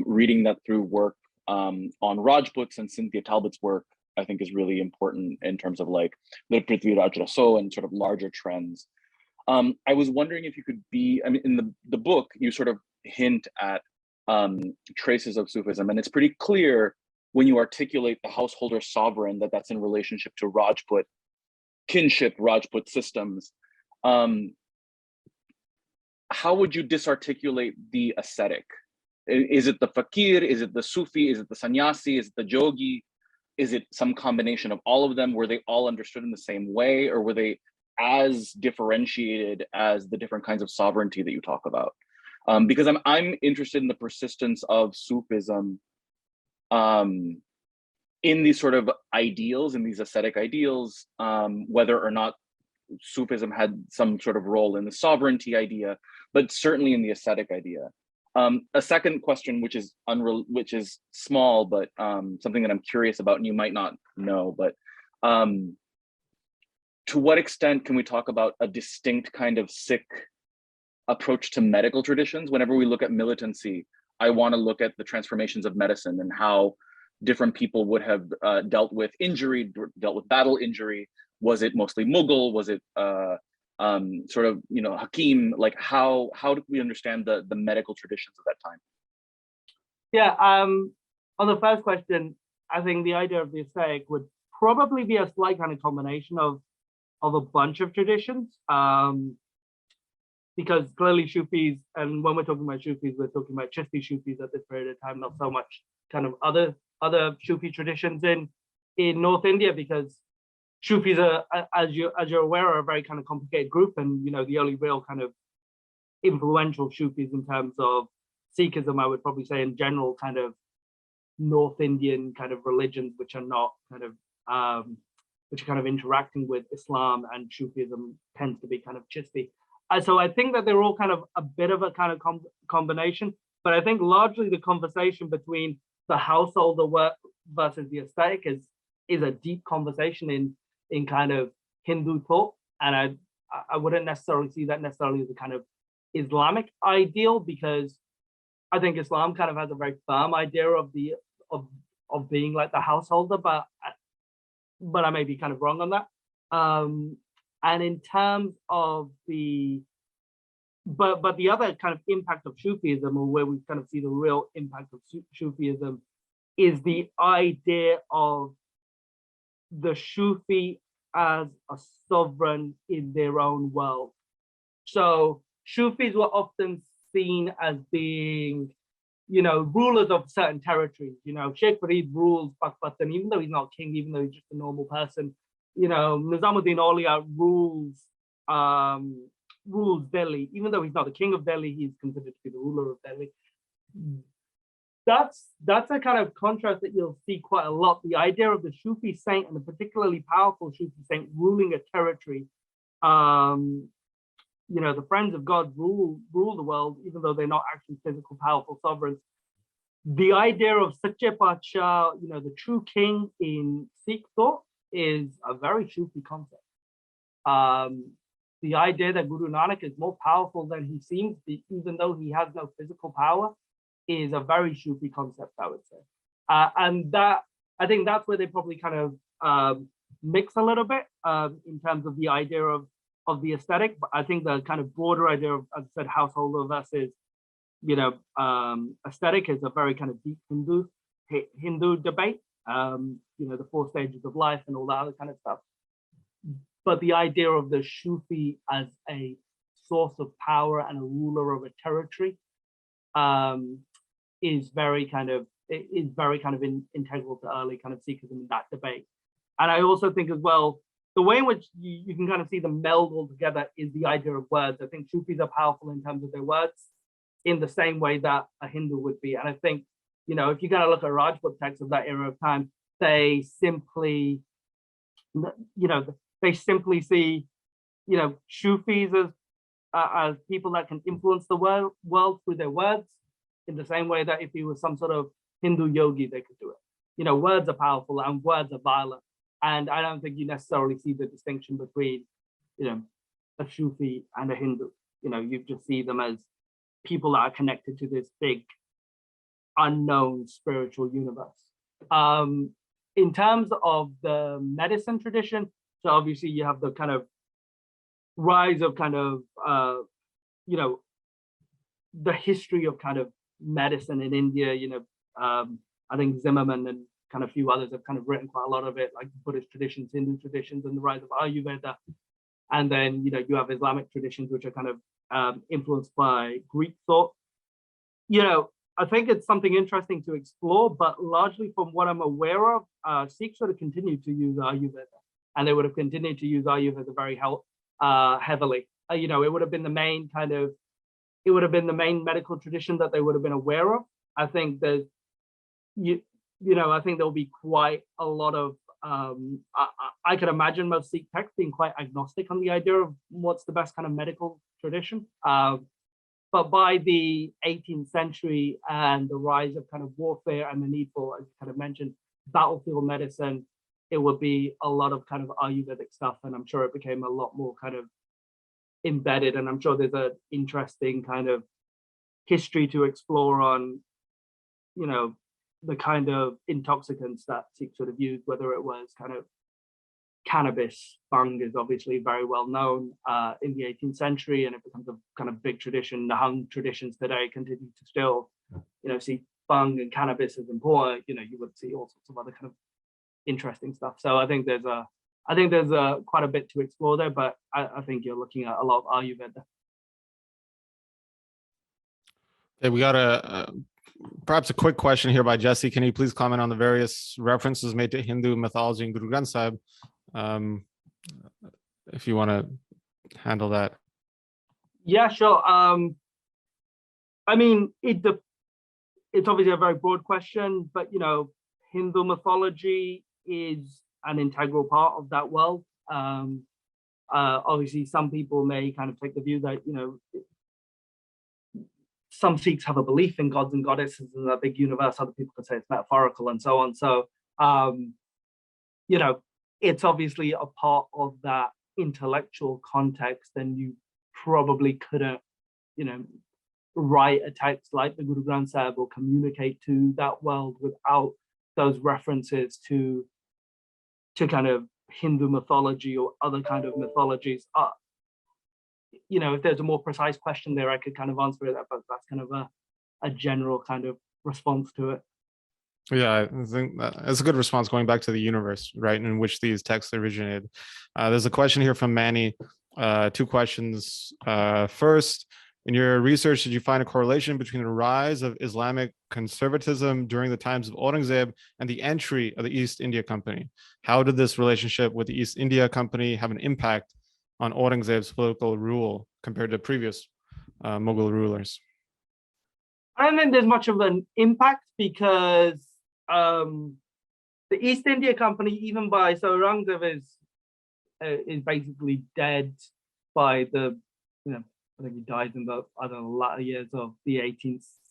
Reading that through work on Rajput's and Cynthia Talbot's work, I think is really important in terms of like the Prithvi Raj Raso and sort of larger trends. I was wondering if you could be, I mean, in the book, you sort of hint at traces of Sufism, and it's pretty clear when you articulate the householder sovereign that that's in relationship to Rajput kinship, Rajput systems. How would you disarticulate the ascetic? Is it the fakir? Is it the Sufi? Is it the sannyasi? Is it the jogi? Is it some combination of all of them? Were they all understood in the same way, or were they as differentiated as the different kinds of sovereignty that you talk about? Because I'm interested in the persistence of Sufism in these sort of ideals, in these ascetic ideals, whether or not Sufism had some sort of role in the sovereignty idea, but certainly in the ascetic idea. A second question, which is small, but something that I'm curious about, and you might not know, but to what extent can we talk about a distinct kind of Sikh approach to medical traditions? Whenever we look at militancy, I want to look at the transformations of medicine and how different people would have dealt with injury, dealt with battle injury. Was it mostly Mughal? Was it sort of, you know, Hakim? Like how do we understand the medical traditions of that time? Yeah, on the first question, I think the idea of the ascetic would probably be a slight kind of combination of a bunch of traditions, because clearly Sufis, and when we're talking about Sufis, we're talking about Chishti Sufis at this period of time, not so much kind of other Sufi traditions in North India, because Sufis are, as you're aware, are a very kind of complicated group, and you know the only real kind of influential Sufis in terms of Sikhism, I would probably say in general, kind of North Indian kind of religions, which are not kind of which are kind of interacting with Islam, and Sufism tends to be kind of Chishti. So I think that they're all kind of a bit of a kind of combination, but I think largely the conversation between the householder work versus the aesthetic is a deep conversation in kind of Hindu thought, and I wouldn't necessarily see that necessarily as a kind of Islamic ideal, because I think Islam kind of has a very firm idea of being like the householder, but I may be kind of wrong on that. And in terms of but the other kind of impact of Sufism, or where we kind of see the real impact of Sufism, is the idea of the Sufi as a sovereign in their own world. So Sufis were often seen as being, you know, rulers of certain territories. You know, Sheikh Farid rules Pakistan, even though he's not king, even though he's just a normal person. You know, Nizamuddin Aulia rules Delhi, even though he's not the king of Delhi, he's considered to be the ruler of Delhi. That's a kind of contrast that you'll see quite a lot. The idea of the Sufi saint, and a particularly powerful Sufi saint, ruling a territory. You know, the friends of God rule the world, even though they're not actually physical, powerful sovereigns. The idea of Sache Pacha, you know, the true king in Sikh thought, is a very Sufi concept. The idea that Guru Nanak is more powerful than he seems, even though he has no physical power, is a very Sufi concept, I would say. And that, I think that's where they probably kind of mix a little bit in terms of the idea of the aesthetic. But I think the kind of broader idea of, as I said, householder versus, you know, aesthetic is a very kind of deep Hindu Hindu debate, the 4 stages of life and all that other kind of stuff. But the idea of the Sufi as a source of power and a ruler of a territory is very kind of integral to early kind of Sikhism in that debate. And I also think as well, the way in which you can kind of see them meld all together is the idea of words. I think Sufis are powerful in terms of their words in the same way that a Hindu would be. And I think, if you kind of look at Rajput texts of that era of time, they simply, see, Sufis as people that can influence the world through their words, in the same way that if he was some sort of Hindu yogi, they could do it. Words are powerful and words are violent. And I don't think you necessarily see the distinction between, a Sufi and a Hindu. You just see them as people that are connected to this big, unknown spiritual universe. In terms of the medicine tradition, so obviously you have the kind of rise of kind of, the history of kind of medicine in India. I think Zimmerman and kind of a few others have kind of written quite a lot of it, like Buddhist traditions, Hindu traditions, and the rise of Ayurveda. And then, you have Islamic traditions, which are kind of influenced by Greek thought. I think it's something interesting to explore, but largely from what I'm aware of, Sikhs would have continued to use Ayurveda, and they would have continued to use Ayurveda very heavily. It would have been the main medical tradition that they would have been aware of. I think there's, I think there'll be quite a lot of, I could imagine most Sikh texts being quite agnostic on the idea of what's the best kind of medical tradition. But by the 18th century and the rise of kind of warfare and the need for, as you kind of mentioned, battlefield medicine, it would be a lot of kind of Ayurvedic stuff. And I'm sure it became a lot more kind of embedded. And I'm sure there's an interesting kind of history to explore on, the kind of intoxicants that Sikhs would have used, whether it was kind of cannabis. Bhang is obviously very well known in the 18th century, and it becomes a kind of big tradition. The Hung traditions today continue to still, see Bhang and cannabis as important. You would see all sorts of other kind of interesting stuff. So I think there's quite a bit to explore there, but I think you're looking at a lot of Ayurveda. Okay, we got perhaps a quick question here by Jesse. Can you please comment on the various references made to Hindu mythology in Guru Granth Sahib? If you want to handle that. Yeah, sure. I mean, it's obviously a very broad question, but Hindu mythology is an integral part of that world. Obviously, some people may kind of take the view that some Sikhs have a belief in gods and goddesses and that big universe. Other people could say it's metaphorical and so on. So, it's obviously a part of that intellectual context, and you probably couldn't, write a text like the Guru Granth Sahib or communicate to that world without those references to kind of Hindu mythology or other kind of mythologies. If there's a more precise question there, I could kind of answer it, but that's kind of a general kind of response to it. Yeah, I think that's a good response, going back to the universe, right, in which these texts originated. There's a question here from Manny. 2 questions. First, in your research, did you find a correlation between the rise of Islamic conservatism during the times of Aurangzeb and the entry of the East India Company? How did this relationship with the East India Company have an impact on Aurangzeb's political rule compared to previous Mughal rulers? I don't think there's much of an impact, because the East India Company, even by, so Aurangzeb is basically dead by the, I think he died in the latter years of the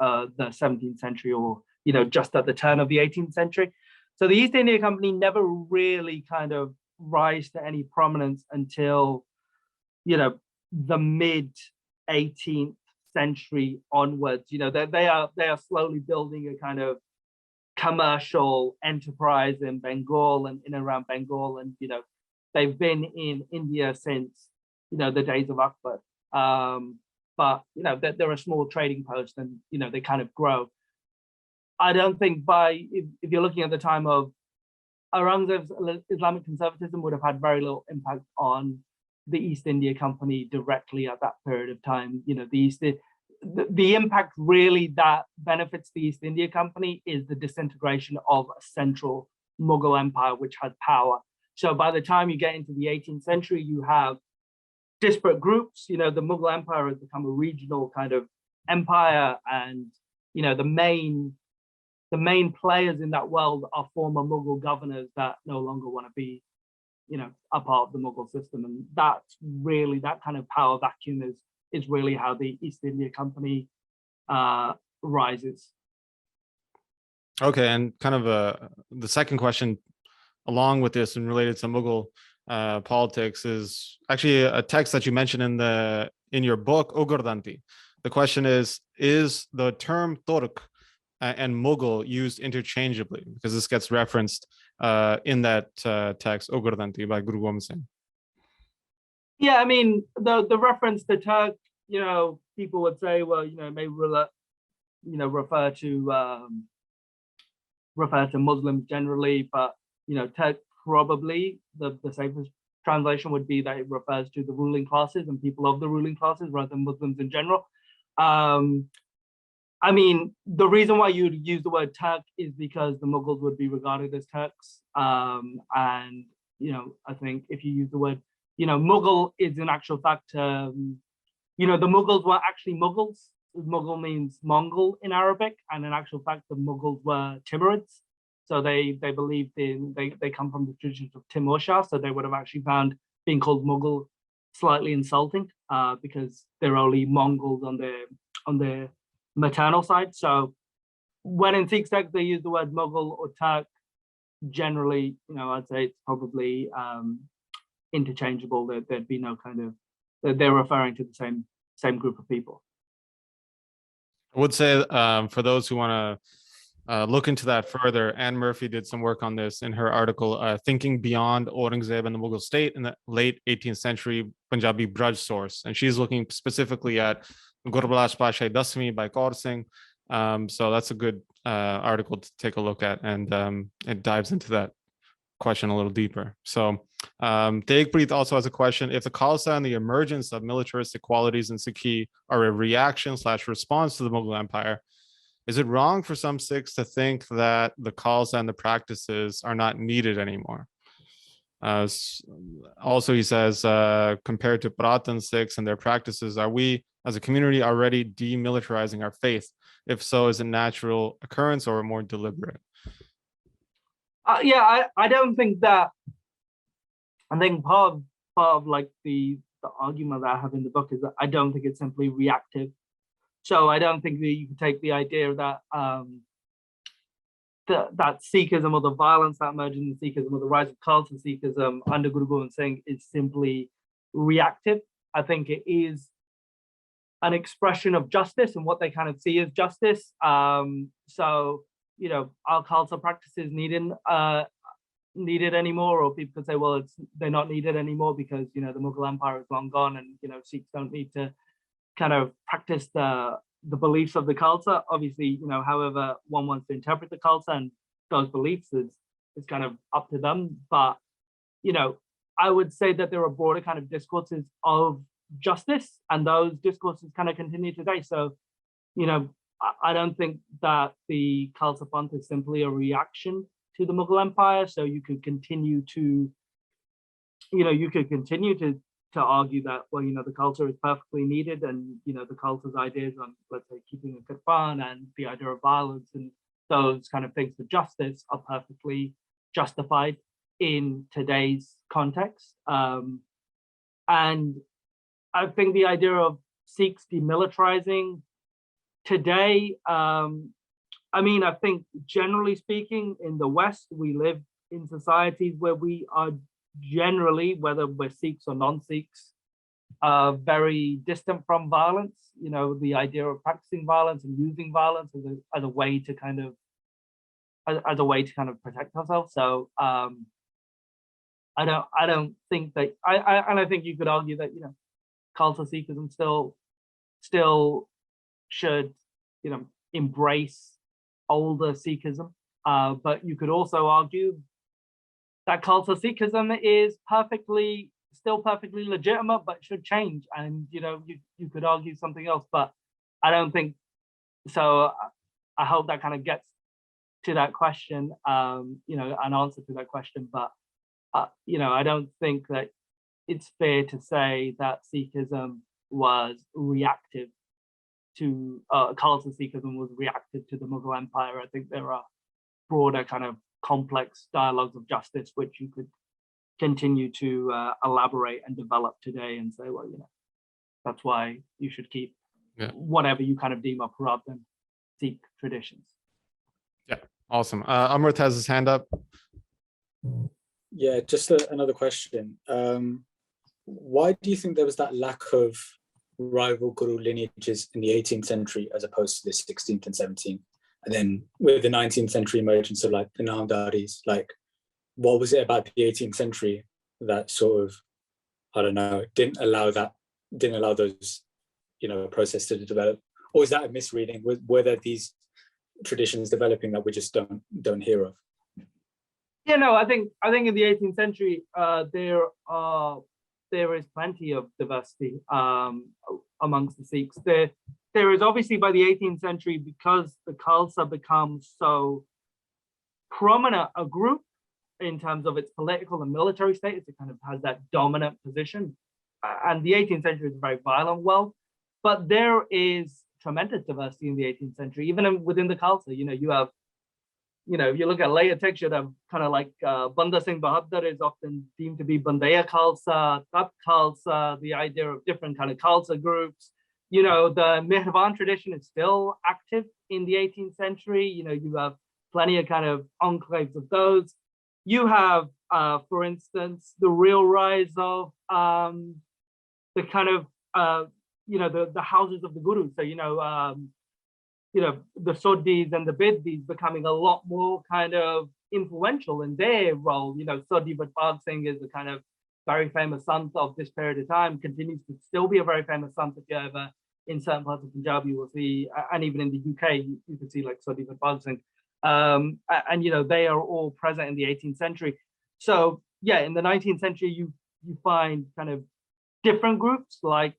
17th century, or just at the turn of the 18th century. So the East India Company never really kind of rise to any prominence until the mid 18th century onwards. They are slowly building a kind of commercial enterprise in Bengal and in and around Bengal, and they've been in India since the days of Akbar. But they're a small trading post, and they kind of grow. I don't think if you're looking at the time of Aurangzeb's Islamic conservatism would have had very little impact on the East India Company directly at that period of time. You know, the impact really that benefits the East India Company is the disintegration of a central Mughal empire which had power. So by the time you get into the 18th century, you have disparate groups. You know, the Mughal Empire has become a regional kind of empire, and you know, the main players in that world are former Mughal governors that no longer want to be, you know, a part of the Mughal system. And that's really, that kind of power vacuum is really how the East India Company rises. Okay, and kind of the second question along with this and related to Mughal politics is actually a text that you mentioned in your book, Ugurdanti. The question is the term Turk and Mughal used interchangeably? Because this gets referenced in that text, Ugurdanti by Guru Gobind Singh. Yeah, I mean, the reference to Turk, you know, people would say, well, you know, maybe refer to Muslims generally, but you know, Turk probably the safest translation would be that it refers to the ruling classes and people of the ruling classes rather than Muslims in general. I mean, the reason why you'd use the word Turk is because the Mughals would be regarded as Turks. And, you know, I think if you use the word, you know, Mughal is in actual fact, you know, the Mughals were actually Mughals. Mughal means Mongol in Arabic. And in actual fact, the Mughals were Timurids. So they believed they come from the traditions of Timur Shah. So they would have actually found being called Mughal slightly insulting because they're only Mongols on their maternal side. So when in Sikh text they use the word Mughal or Turk, generally, you know, I'd say it's probably interchangeable. There'd be no kind of, they're referring to the same group of people. I would say for those who want to look into that further, Anne Murphy did some work on this in her article, Thinking Beyond Aurangzeb and the Mughal State in the late 18th century Punjabi Braj source. And she's looking specifically at Gurbalash Pasha Dasmi by Kaur Singh. So that's a good article to take a look at, and it dives into that question a little deeper. So Tegpreet also has a question: if the Khalsa and the emergence of militaristic qualities in Sikhi are a reaction/response to the Mughal Empire, is it wrong for some Sikhs to think that the Khalsa and the practices are not needed anymore? Also, he says, compared to Puratan Sikhs and their practices, are we as a community already demilitarizing our faith? If so, is it natural occurrence or more deliberate? Yeah, I don't think that. I think part of like the argument that I have in the book is that I don't think it's simply reactive. So I don't think that you can take the idea that that Sikhism or the violence that emerged in Sikhism or the rise of Khalsa Sikhism under Guru Gobind Singh is simply reactive. I think it is an expression of justice and what they kind of see as justice. So, you know, are Khalsa practices needed anymore? Or people could say, well, they're not needed anymore because, you know, the Mughal Empire is long gone and, you know, Sikhs don't need to kind of practice the beliefs of the Khalsa. Obviously, you know, however one wants to interpret the Khalsa and those beliefs is kind of up to them. But, you know, I would say that there are broader kind of discourses of justice, and those discourses kind of continue today. So, you know, I don't think that the Khalsa Panth is simply a reaction to the Mughal Empire. So you could continue to, you know, to argue that, well, you know, the Khalsa is perfectly needed, and, you know, the Khalsa's ideas on, let's say, keeping a Kirpan and the idea of violence and those kind of things for justice are perfectly justified in today's context. And I think the idea of Sikhs demilitarizing today, I mean, I think generally speaking, in the West, we live in societies where we are generally, whether we're Sikhs or non-Sikhs, very distant from violence. You know, the idea of practicing violence and using violence as a way to kind of protect ourselves. So I don't think that I think you could argue that, you know, Khalsa Sikhism still should, you know, embrace older Sikhism. But you could also argue that Khalsa Sikhism is still perfectly legitimate, but should change. And you could argue something else, but I don't think so. I hope that kind of gets to that question, an answer to that question. But I don't think that it's fair to say that Sikhism was reactive to Khalsa Sikhism was reactive to the Mughal Empire. I think there are broader kind of complex dialogues of justice which you could continue to elaborate and develop today and say, well, that's why you should keep whatever you kind of deem up rather than Sikh traditions. Yeah, awesome. Amrit has his hand up. Yeah, just another question. Why do you think there was that lack of rival guru lineages in the 18th century as opposed to the 16th and 17th? And then with the 19th century emergence of like the Namdaris, like what was it about the 18th century that sort of, I don't know, didn't allow those, processes to develop? Or is that a misreading? Were there these traditions developing that we just don't hear of? Yeah, no, I think in the 18th century there is plenty of diversity amongst the Sikhs. There is obviously by the 18th century, because the Khalsa becomes so prominent a group in terms of its political and military status, it kind of has that dominant position. And the 18th century is a very violent world, but there is tremendous diversity in the 18th century, even within the Khalsa. You have, if you look at later texts, you'd have kind of like Banda Singh Bahadur is often deemed to be Bandaya Khalsa, Tat Khalsa, the idea of different kind of Khalsa groups. The Mehraban tradition is still active in the 18th century. You have plenty of kind of enclaves of those. You have, for instance, the real rise of the kind of, the houses of the gurus. So, the Soddis and the Biddis becoming a lot more kind of influential in their role. Soddi Bhatpag Singh is a kind of very famous sant of this period of time, continues to still be a very famous sant. If you ever in certain parts of Punjab, you will see, and even in the UK, you can see like Soddi Bhatpag Singh. And they are all present in the 18th century. So yeah, in the 19th century, you find kind of different groups like,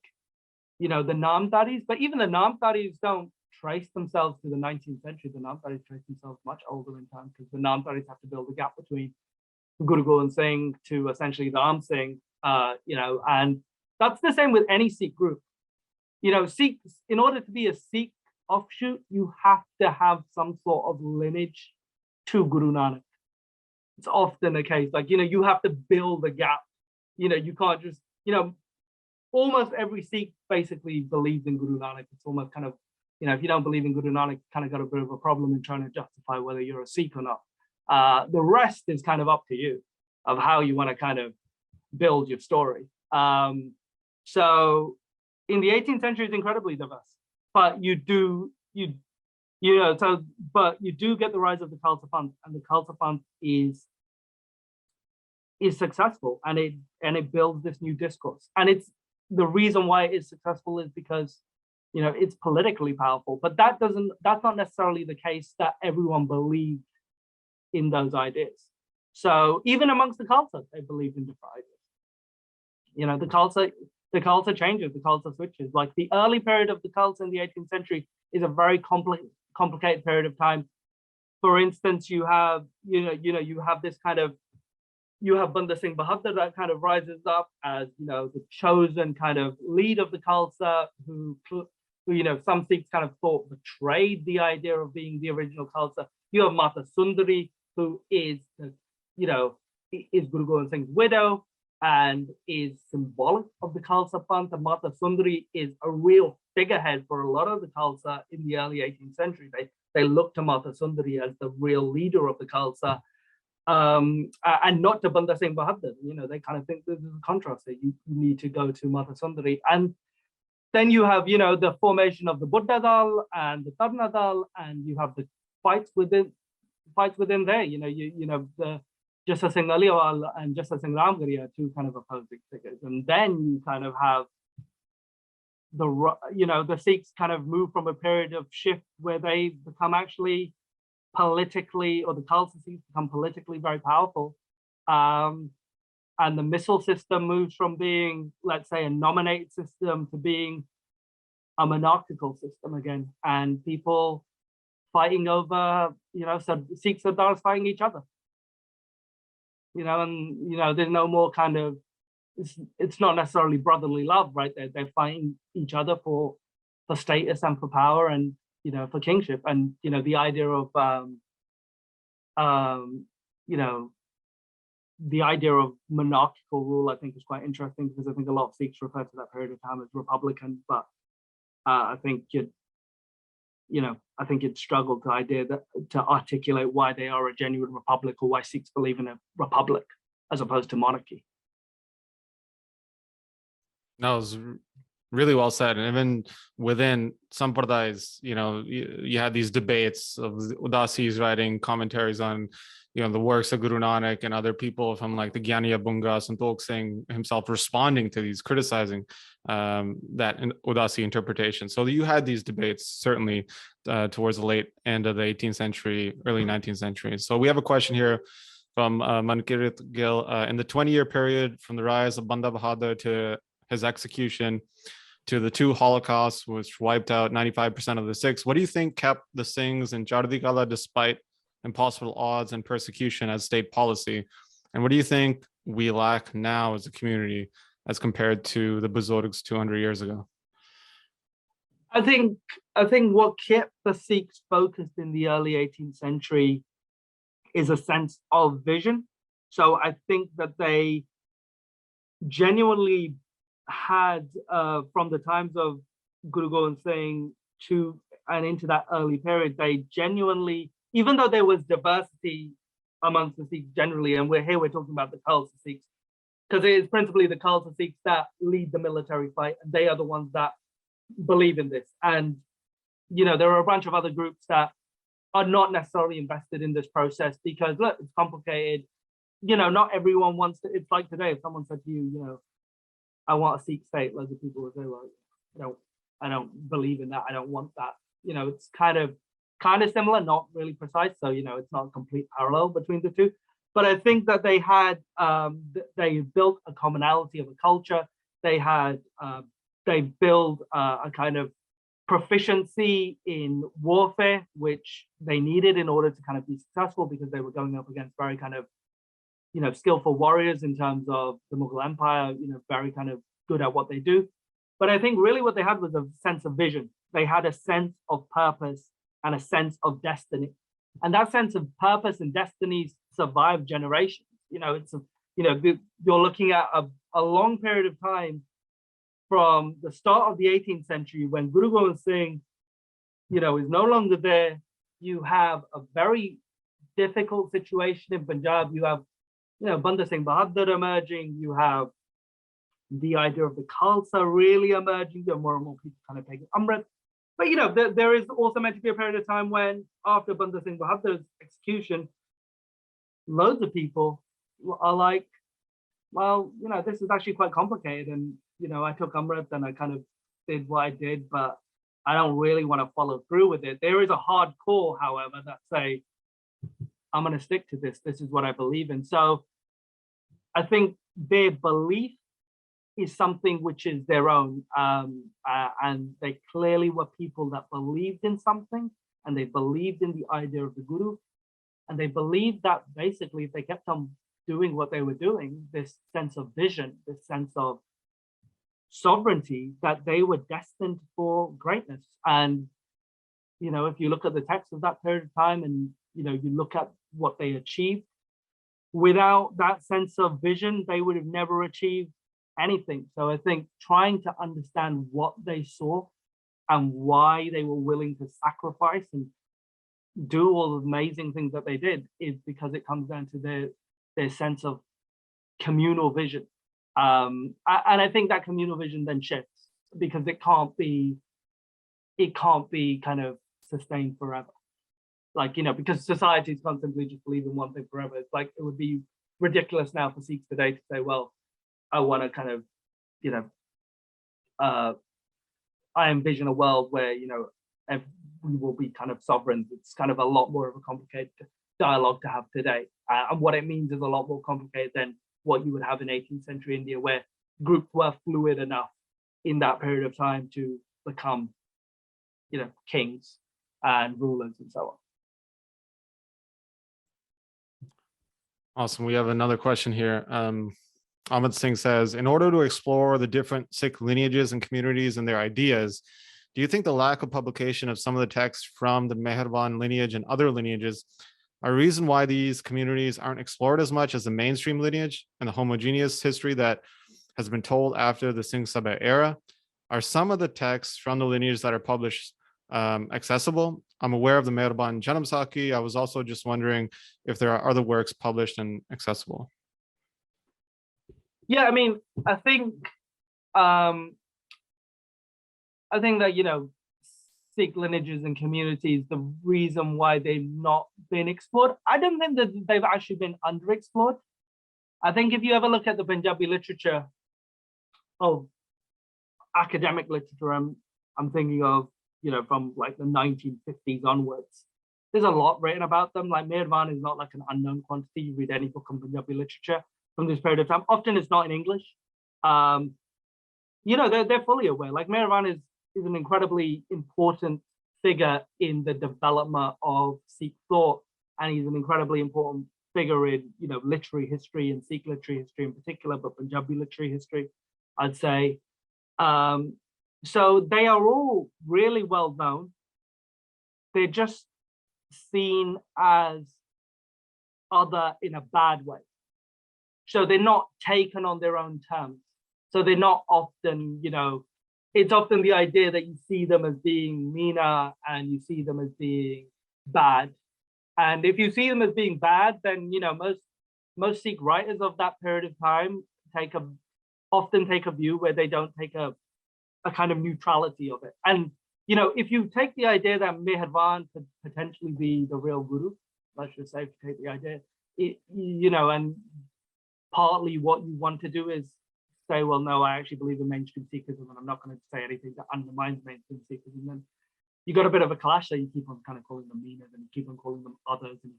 the Namdaris, but even the Namdaris don't trace themselves to the 19th century. The Namdaris trace themselves much older in time, because the Namdaris have to build a gap between Guru Gobind Singh to essentially the Ram Singh, and that's the same with any Sikh group. Sikhs, in order to be a Sikh offshoot, you have to have some sort of lineage to Guru Nanak. It's often the case, like, you have to build a gap. You can't just, almost every Sikh basically believes in Guru Nanak. It's almost kind of, if you don't believe in Guru Nanak, kind of got a bit of a problem in trying to justify whether you're a Sikh or not. The rest is kind of up to you of how you want to kind of build your story. So in the 18th century, it's incredibly diverse, but you do get the rise of the Khalsa Panth, and the Khalsa Panth is successful, and it builds this new discourse. And it's the reason why it's successful is because it's politically powerful, but that's not necessarily the case that everyone believed in those ideas. So even amongst the Khalsa, they believed in different ideas. The Khalsa changes, the Khalsa switches. Like the early period of the Khalsa in the 18th century is a very complicated period of time. For instance, you have this kind of, you have Banda Singh Bahadur that kind of rises up as the chosen kind of lead of the Khalsa, who some Sikhs kind of thought betrayed the idea of being the original Khalsa. You have Mata Sundari, who is Guru Gobind Singh's widow and is symbolic of the Khalsa Panth. And Mata Sundari is a real figurehead for a lot of the Khalsa in the early 18th century. They look to Mata Sundari as the real leader of the Khalsa, and not to Banda Singh Bahadur. They kind of think there's a contrast that you need to go to Mata Sundari. And then you have, the formation of the Buddha Dal and the Tarna Dal, and you have the fights within there. The Jassa Singh Aliwal and Jassa Singh Ramgiri are two kind of opposing figures. And then you kind of have the Sikhs kind of move from a period of shift where they become actually politically, or the Khalsa Sikhs become politically very powerful. And the missile system moves from being, let's say, a nominated system to being a monarchical system again. And people fighting over, so Sikh Sardars fighting each other. And, there's no more kind of, it's not necessarily brotherly love, right? They're fighting each other for status and for power and, for kingship. And, the idea of, the idea of monarchical rule, I think, is quite interesting, because I think a lot of Sikhs refer to that period of time as Republican, but I think it struggled to articulate why they are a genuine republic, or why Sikhs believe in a republic as opposed to monarchy. No, it was really well said. And even within Sampradayas, you had these debates of Udasis writing commentaries on, the works of Guru Nanak, and other people from like the Gyaniya Bunga, Santokh Singh himself responding to these, criticizing that Udasi interpretation. So you had these debates certainly towards the late end of the 18th century, early 19th century. So we have a question here from Mankirit Gill. In the 20-year period from the rise of Banda Bahadur to his execution, to the two Holocausts, which wiped out 95% of the Sikhs, what do you think kept the Singhs in Chardi Kala despite impossible odds and persecution as state policy? And what do you think we lack now as a community as compared to the Buzurgs 200 years ago? I think what kept the Sikhs focused in the early 18th century is a sense of vision. So I think that they genuinely had, from the times of Guru Gobind Singh and into that early period, they genuinely, even though there was diversity amongst the Sikhs generally, and we're talking about the Khalsa Sikhs, because it is principally the Khalsa Sikhs that lead the military fight, and they are the ones that believe in this. And, there are a bunch of other groups that are not necessarily invested in this process, because look, it's complicated. Not everyone wants to, it's like today, if someone said to you, I want a Sikh state, loads of people would say, well, I don't believe in that. I don't want that. It's kind of similar, not really precise. So, it's not a complete parallel between the two. But I think that they had, they built a commonality of a culture. They built a kind of proficiency in warfare, which they needed in order to kind of be successful, because they were going up against very kind of, skillful warriors in terms of the Mughal Empire, very kind of good at what they do. But I think really what they had was a sense of vision. They had a sense of purpose and a sense of destiny. And that sense of purpose and destiny survived generations. You're looking at a long period of time from the start of the 18th century, when Guru Gobind Singh, is no longer there. You have a very difficult situation in Punjab. You have, Banda Singh Bahadur emerging. You have the idea of the Khalsa really emerging. There are more and more people kind of taking Amrit. But, there is also meant to be a period of time when, after Banda Singh Bahadur's execution, loads of people are like, well, this is actually quite complicated. And, I took Amrit and I kind of did what I did, but I don't really want to follow through with it. There is a hard core, however, that say, I'm going to stick to this. This is what I believe in. So I think their belief is something which is their own. And they clearly were people that believed in something, and they believed in the idea of the Guru. And they believed that basically if they kept on doing what they were doing, this sense of vision, this sense of sovereignty, that they were destined for greatness. And, if you look at the text of that period of time and, you look at what they achieved, without that sense of vision, they would have never achieved anything. So I think trying to understand what they saw and why they were willing to sacrifice and do all the amazing things that they did is because it comes down to their sense of communal vision. And I think that communal vision then shifts, because it can't be kind of sustained forever. Because society is constantly just believing one thing forever. It's like, it would be ridiculous now for Sikhs today to say, well, I want to kind of, I envision a world where, we will be kind of sovereigns. It's kind of a lot more of a complicated dialogue to have today. And what it means is a lot more complicated than what you would have in 18th century India, where groups were fluid enough in that period of time to become, kings and rulers and so on. Awesome. We have another question here. Ahmed Singh says, in order to explore the different Sikh lineages and communities and their ideas, do you think the lack of publication of some of the texts from the Meherban lineage and other lineages are a reason why these communities aren't explored as much as the mainstream lineage and the homogeneous history that has been told after the Singh Sabha era? Are some of the texts from the lineage that are published accessible? I'm aware of the Meherban Janam Sakhi. I was also just wondering if there are other works published and accessible. Yeah, I mean, I think that, Sikh lineages and communities, the reason why they've not been explored, I don't think that they've actually been underexplored. I think if you ever look at the Punjabi literature of academic literature, I'm thinking of, from like the 1950s onwards, there's a lot written about them. Like Meherban is not like an unknown quantity. You read any book on Punjabi literature from this period of time. Often it's not in English. They're fully aware. Like Meherban is an incredibly important figure in the development of Sikh thought, and he's an incredibly important figure in literary history and Sikh literary history in particular, but Punjabi literary history, I'd say. So they are all really well known. They're just seen as other in a bad way. So they're not taken on their own terms. So they're not often, it's often the idea that you see them as being meaner and you see them as being bad. And if you see them as being bad, then, most Sikh writers of that period of time often take a view where they don't take a kind of neutrality of it. And, if you take the idea that Meherban could potentially be the real guru, let's just say, if you take the idea, and partly what you want to do is say, well, no, I actually believe in mainstream Sikhism and I'm not going to say anything that undermines mainstream Sikhism. Then you got a bit of a clash there. You keep on kind of calling them meaners and you keep on calling them others, and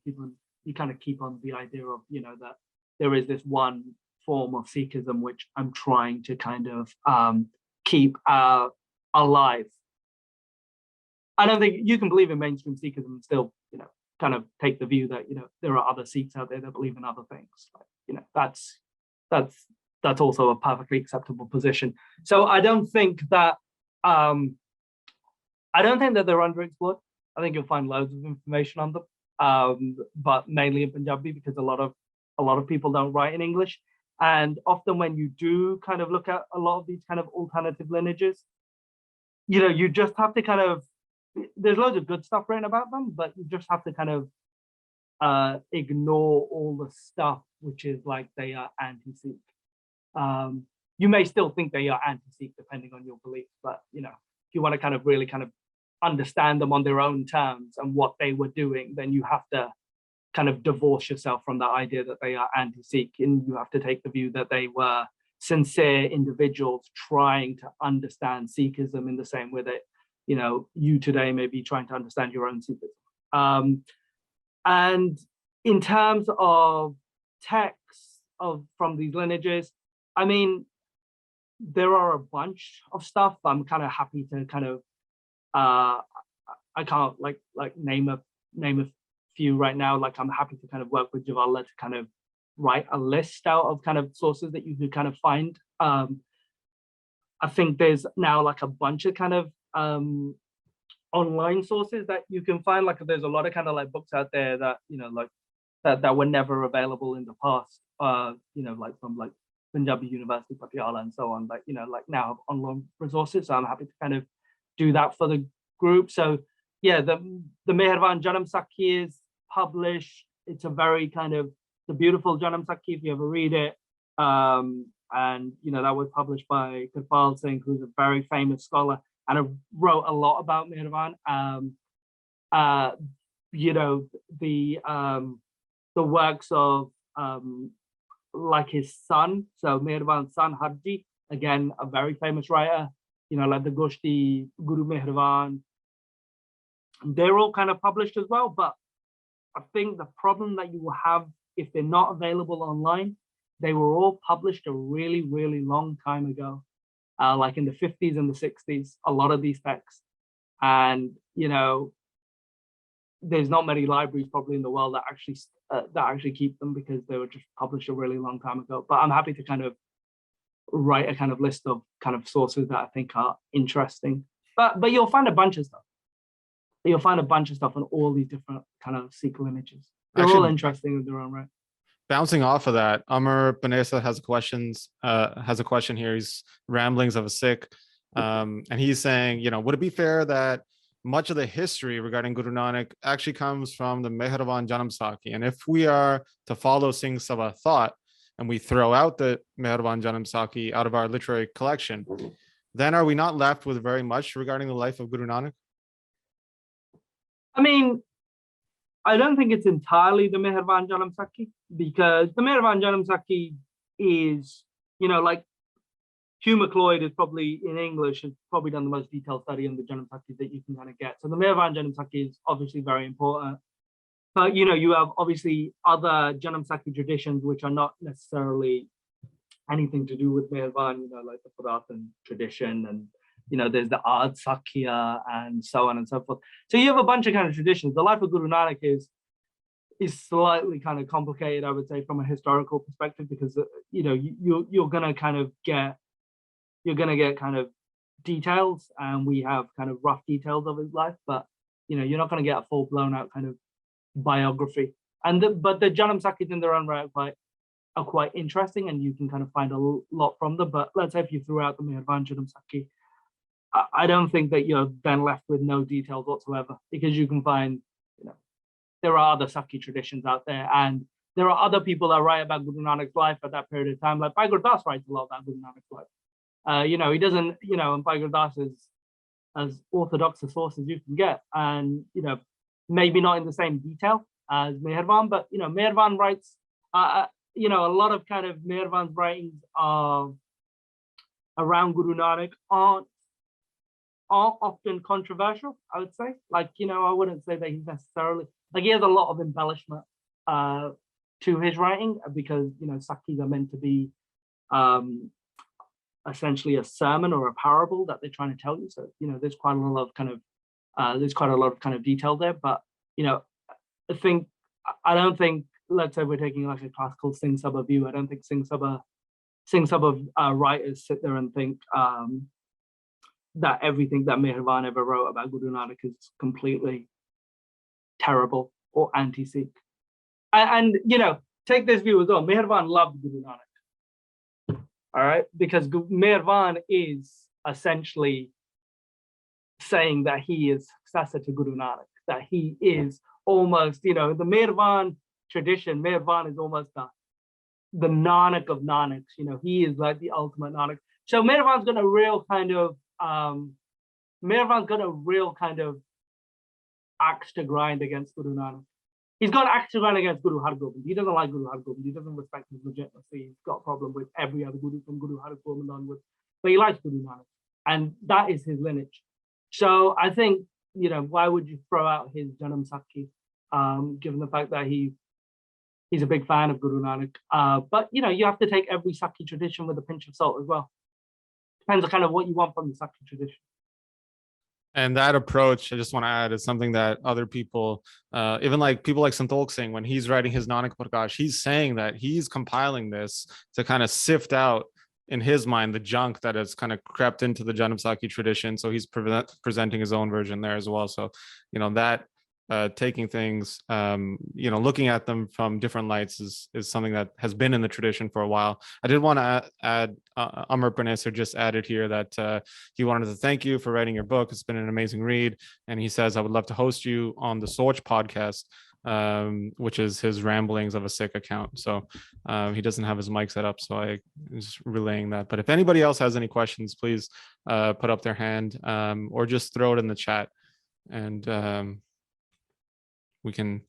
you kind of keep on the idea of, that there is this one form of Sikhism which I'm trying to kind of keep alive. I don't think you can believe in mainstream Sikhism and still, kind of take the view that, there are other Sikhs out there that believe in other things. Like, that's also a perfectly acceptable position. So I don't think that they're underexplored. I think you'll find loads of information on them, but mainly in Punjabi, because a lot of people don't write in English. And often when you do kind of look at a lot of these kind of alternative lineages, you just have to kind of, there's loads of good stuff written about them, but you just have to kind of ignore all the stuff which is like they are anti-Sikh. You may still think they are anti-Sikh depending on your beliefs, but if you want to kind of really kind of understand them on their own terms and what they were doing, then you have to kind of divorce yourself from the idea that they are anti-Sikh, and you have to take the view that they were sincere individuals trying to understand Sikhism in the same way that you today may be trying to understand your own Sikhism. And in terms of texts from these lineages, I mean, there are a bunch of stuff. I'm kind of happy to kind of I can't like name a few right now. Like I'm happy to kind of work with Jvala to kind of write a list out of kind of sources that you could kind of find. I think there's now like a bunch of kind of online sources that you can find. Like there's a lot of kind of like books out there that that were never available in the past. Like from like Punjabi University, Patiala, and so on. But like now have online resources. So I'm happy to kind of do that for the group. So yeah, the Meherban Janam Sakhi is published. It's a very kind of the beautiful Janam Sakhi if you ever read it. And that was published by Jvala Singh, who's a very famous scholar, and I wrote a lot about Meherban. The works of like his son, so Meherban's son Hardip, again a very famous writer, like the Goshti, Guru Meherban, they're all kind of published as well. But I think the problem that you will have if they're not available online, they were all published a really, really long time ago, like in the 50s and the 60s, a lot of these texts. And, you know, there's not many libraries probably in the world that actually keep them because they were just published a really long time ago. But I'm happy to kind of write a kind of list of kind of sources that I think are interesting. But you'll find a bunch of stuff. You'll find a bunch of stuff on all these different kind of Sikh lineages. They're all interesting in their own right. Bouncing off of that, Amar Panesa has a question here. He's Ramblings of a Sikh. And he's saying, you know, would it be fair that much of the history regarding Guru Nanak actually comes from the Mehraban Janam Sakhi? And if we are to follow Singh Sabha thought and we throw out the Mehraban Janam Sakhi out of our literary collection, then are we not left with very much regarding the life of Guru Nanak? I mean, I don't think it's entirely the Mehraban Janam Sakhi, because the Mehraban Janam Sakhi is, you know, like Hugh MacLeod is probably in English, has probably done the most detailed study on the Janam Sakhi that you can kind of get. So the Mehraban Janam Sakhi is obviously very important. But, you know, you have obviously other Janam Sakhi traditions, which are not necessarily anything to do with Mehraban, you know, like the Purathan tradition, and, you know, there's the Ard Sakya and so on and so forth. So you have a bunch of kind of traditions. The life of Guru Nanak is slightly kind of complicated, I would say, from a historical perspective, because, you know, you're gonna get kind of details, and we have kind of rough details of his life, but, you know, you're not going to get a full blown out kind of biography. But the Janam Sakhis in their own right are quite interesting, and you can kind of find a lot from them. But let's say if you threw out the Mehraban Janam Sakhi, I don't think that you're then left with no details whatsoever, because you can find, you know, there are other Sakhi traditions out there, and there are other people that write about Guru Nanak's life at that period of time. Like Bhai Gurdas writes a lot about Guru Nanak's life. You know, he doesn't, you know, and Bhai Gurdas is as orthodox a source as you can get, and, you know, maybe not in the same detail as Mehraban, but, you know, Mehraban writes, you know, a lot of kind of Mehraban's writings are around Guru Nanak aren't often controversial, I would say. Like, you know, I wouldn't say that he's necessarily, like, he has a lot of embellishment to his writing, because, you know, Sakhis are meant to be essentially a sermon or a parable that they're trying to tell you. So, you know, there's quite a lot of kind of detail there. But, you know, I don't think, let's say we're taking like a classical Singh Sabha view, I don't think Singh Sabha writers sit there and think that everything that Mehraban ever wrote about Guru Nanak is completely terrible or anti-Sikh. And, you know, take this view as well. Mehraban loved Guru Nanak, all right? Because Mehraban is essentially saying that he is successor to Guru Nanak, that he is almost, you know, the Mehraban tradition, Mehraban is almost the Nanak of Nanaks, you know, he is like the ultimate Nanak. So Mehraban's got a real kind of axe to grind against Guru Nanak. He's got an axe to grind against Guru Hargobind. He doesn't like Guru Hargobind. He doesn't respect his legitimacy. He's got a problem with every other Guru from Guru Hargobind onwards, but he likes Guru Nanak, and that is his lineage. So I think, you know, why would you throw out his Janam Sakhi, given the fact that he's a big fan of Guru Nanak? But, you know, you have to take every Sakhi tradition with a pinch of salt as well. Depends on kind of what you want from the Sakhi tradition. And that approach, I just want to add, is something that other people, even like people like Santokh Singh, when he's writing his Nanak Prakash, he's saying that he's compiling this to kind of sift out, in his mind, the junk that has kind of crept into the Janam Sakhi tradition. So he's presenting his own version there as well. So, you know, that taking things, you know, looking at them from different lights is something that has been in the tradition for a while. I did want to add, Amar Pranesar just added here that he wanted to thank you for writing your book. It's been an amazing read. And he says, I would love to host you on the Soch podcast, which is his Ramblings of a Sikh account. So he doesn't have his mic set up, so I was relaying that. But if anybody else has any questions, please put up their hand, or just throw it in the chat, and we can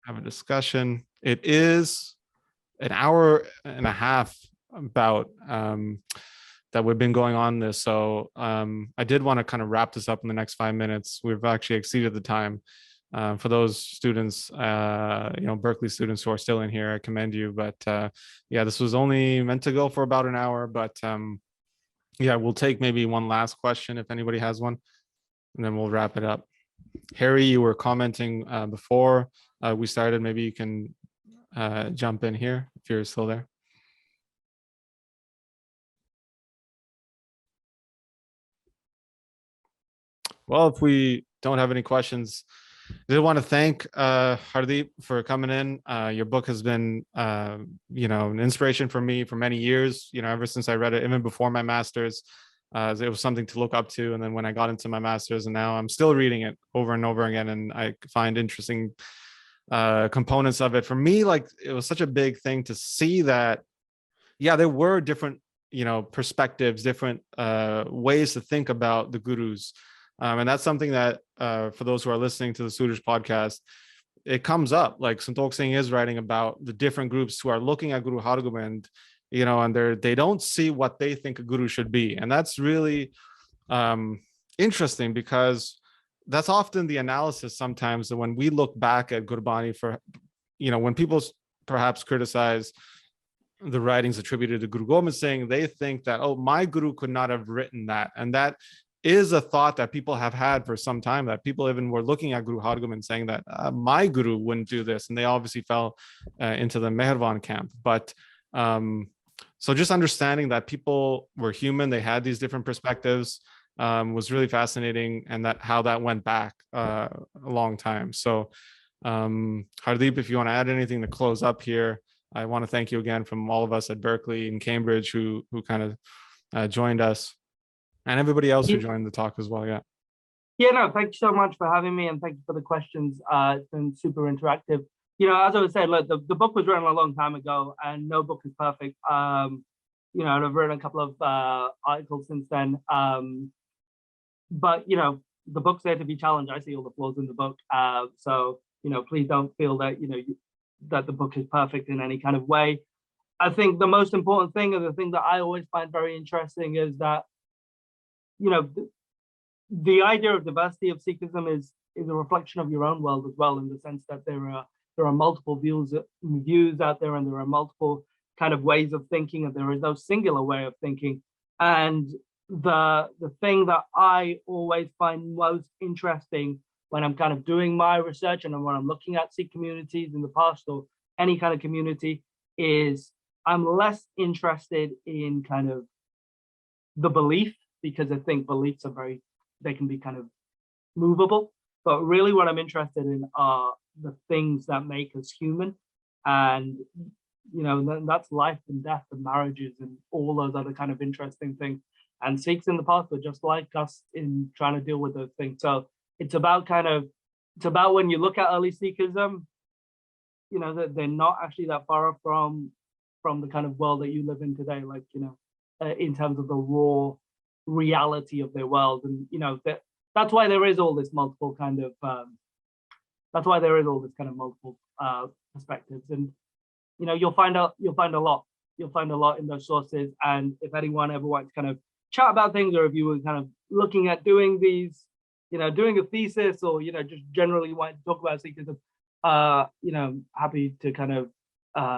have a discussion. It is an hour and a half about, that we've been going on this. So I did want to kind of wrap this up in the next 5 minutes. We've actually exceeded the time. For those students, Berkeley students who are still in here, I commend you. But yeah, this was only meant to go for about an hour. But yeah, we'll take maybe one last question if anybody has one, and then we'll wrap it up. Harry, you were commenting before we started. Maybe you can jump in here if you're still there. Well, if we don't have any questions, I did want to thank Hardip for coming in. Your book has been, an inspiration for me for many years. Ever since I read it, even before my master's, it was something to look up to. And then when I got into my master's, and now I'm still reading it over and over again, and I find interesting components of it. For me, like, it was such a big thing to see that, yeah, there were different, perspectives, different ways to think about the gurus. And that's something that for those who are listening to the Suraj podcast, it comes up. Like Santokh Singh is writing about the different groups who are looking at Guru Hargobind, and they don't see what they think a guru should be. And that's really interesting, because that's often the analysis sometimes that when we look back at Gurbani for, when people perhaps criticize the writings attributed to Guru Gobind Singh, they think that, oh, my guru could not have written that. And that is a thought that people have had for some time, that people even were looking at Guru Hargobind saying that my guru wouldn't do this. And they obviously fell into the Mehervan camp. But so just understanding that people were human, they had these different perspectives was really fascinating, and that how that went back a long time. So Hardip, if you want to add anything to close up here, I want to thank you again from all of us at Berkeley and Cambridge who kind of joined us. And everybody else who joined the talk as well. Yeah, no, thank you so much for having me, and thank you for the questions. It's been super interactive. As I was saying, look, the book was written a long time ago, and no book is perfect. And I've written a couple of articles since then. But the book's there to be challenged. I see all the flaws in the book. So please don't feel that that the book is perfect in any kind of way. I think the most important thing, and the thing that I always find very interesting, is that the idea of diversity of Sikhism is a reflection of your own world as well, in the sense that there are multiple views out there, and there are multiple kind of ways of thinking, and there is no singular way of thinking. And the thing that I always find most interesting when I'm kind of doing my research and when I'm looking at Sikh communities in the past, or any kind of community, is I'm less interested in kind of the belief, because I think beliefs they can be kind of movable. But really what I'm interested in are the things that make us human. And, that's life and death and marriages and all those other kind of interesting things. And Sikhs in the past were just like us in trying to deal with those things. So it's about when you look at early Sikhism, that they're not actually that far from the kind of world that you live in today, like, in terms of the raw reality of their world. And that's why there is all this multiple kind of multiple perspectives. And you'll find a lot in those sources. And if anyone ever wants to kind of chat about things, or if you were kind of looking at doing these, doing a thesis, or just generally want to talk about Sikhism, happy to kind of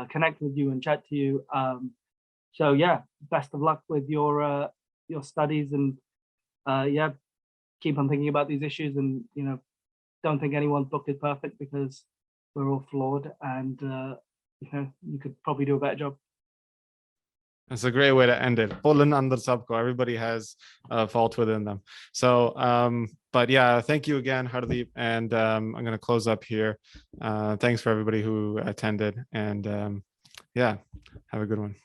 connect with you and chat to you. So yeah, best of luck with your studies, and keep on thinking about these issues, and don't think anyone's book is perfect, because we're all flawed, and you could probably do a better job. That's a great way to end it. Everybody has a fault within them. So but yeah, thank you again, Hardip, and I'm going to close up here. Thanks for everybody who attended, and yeah, have a good one.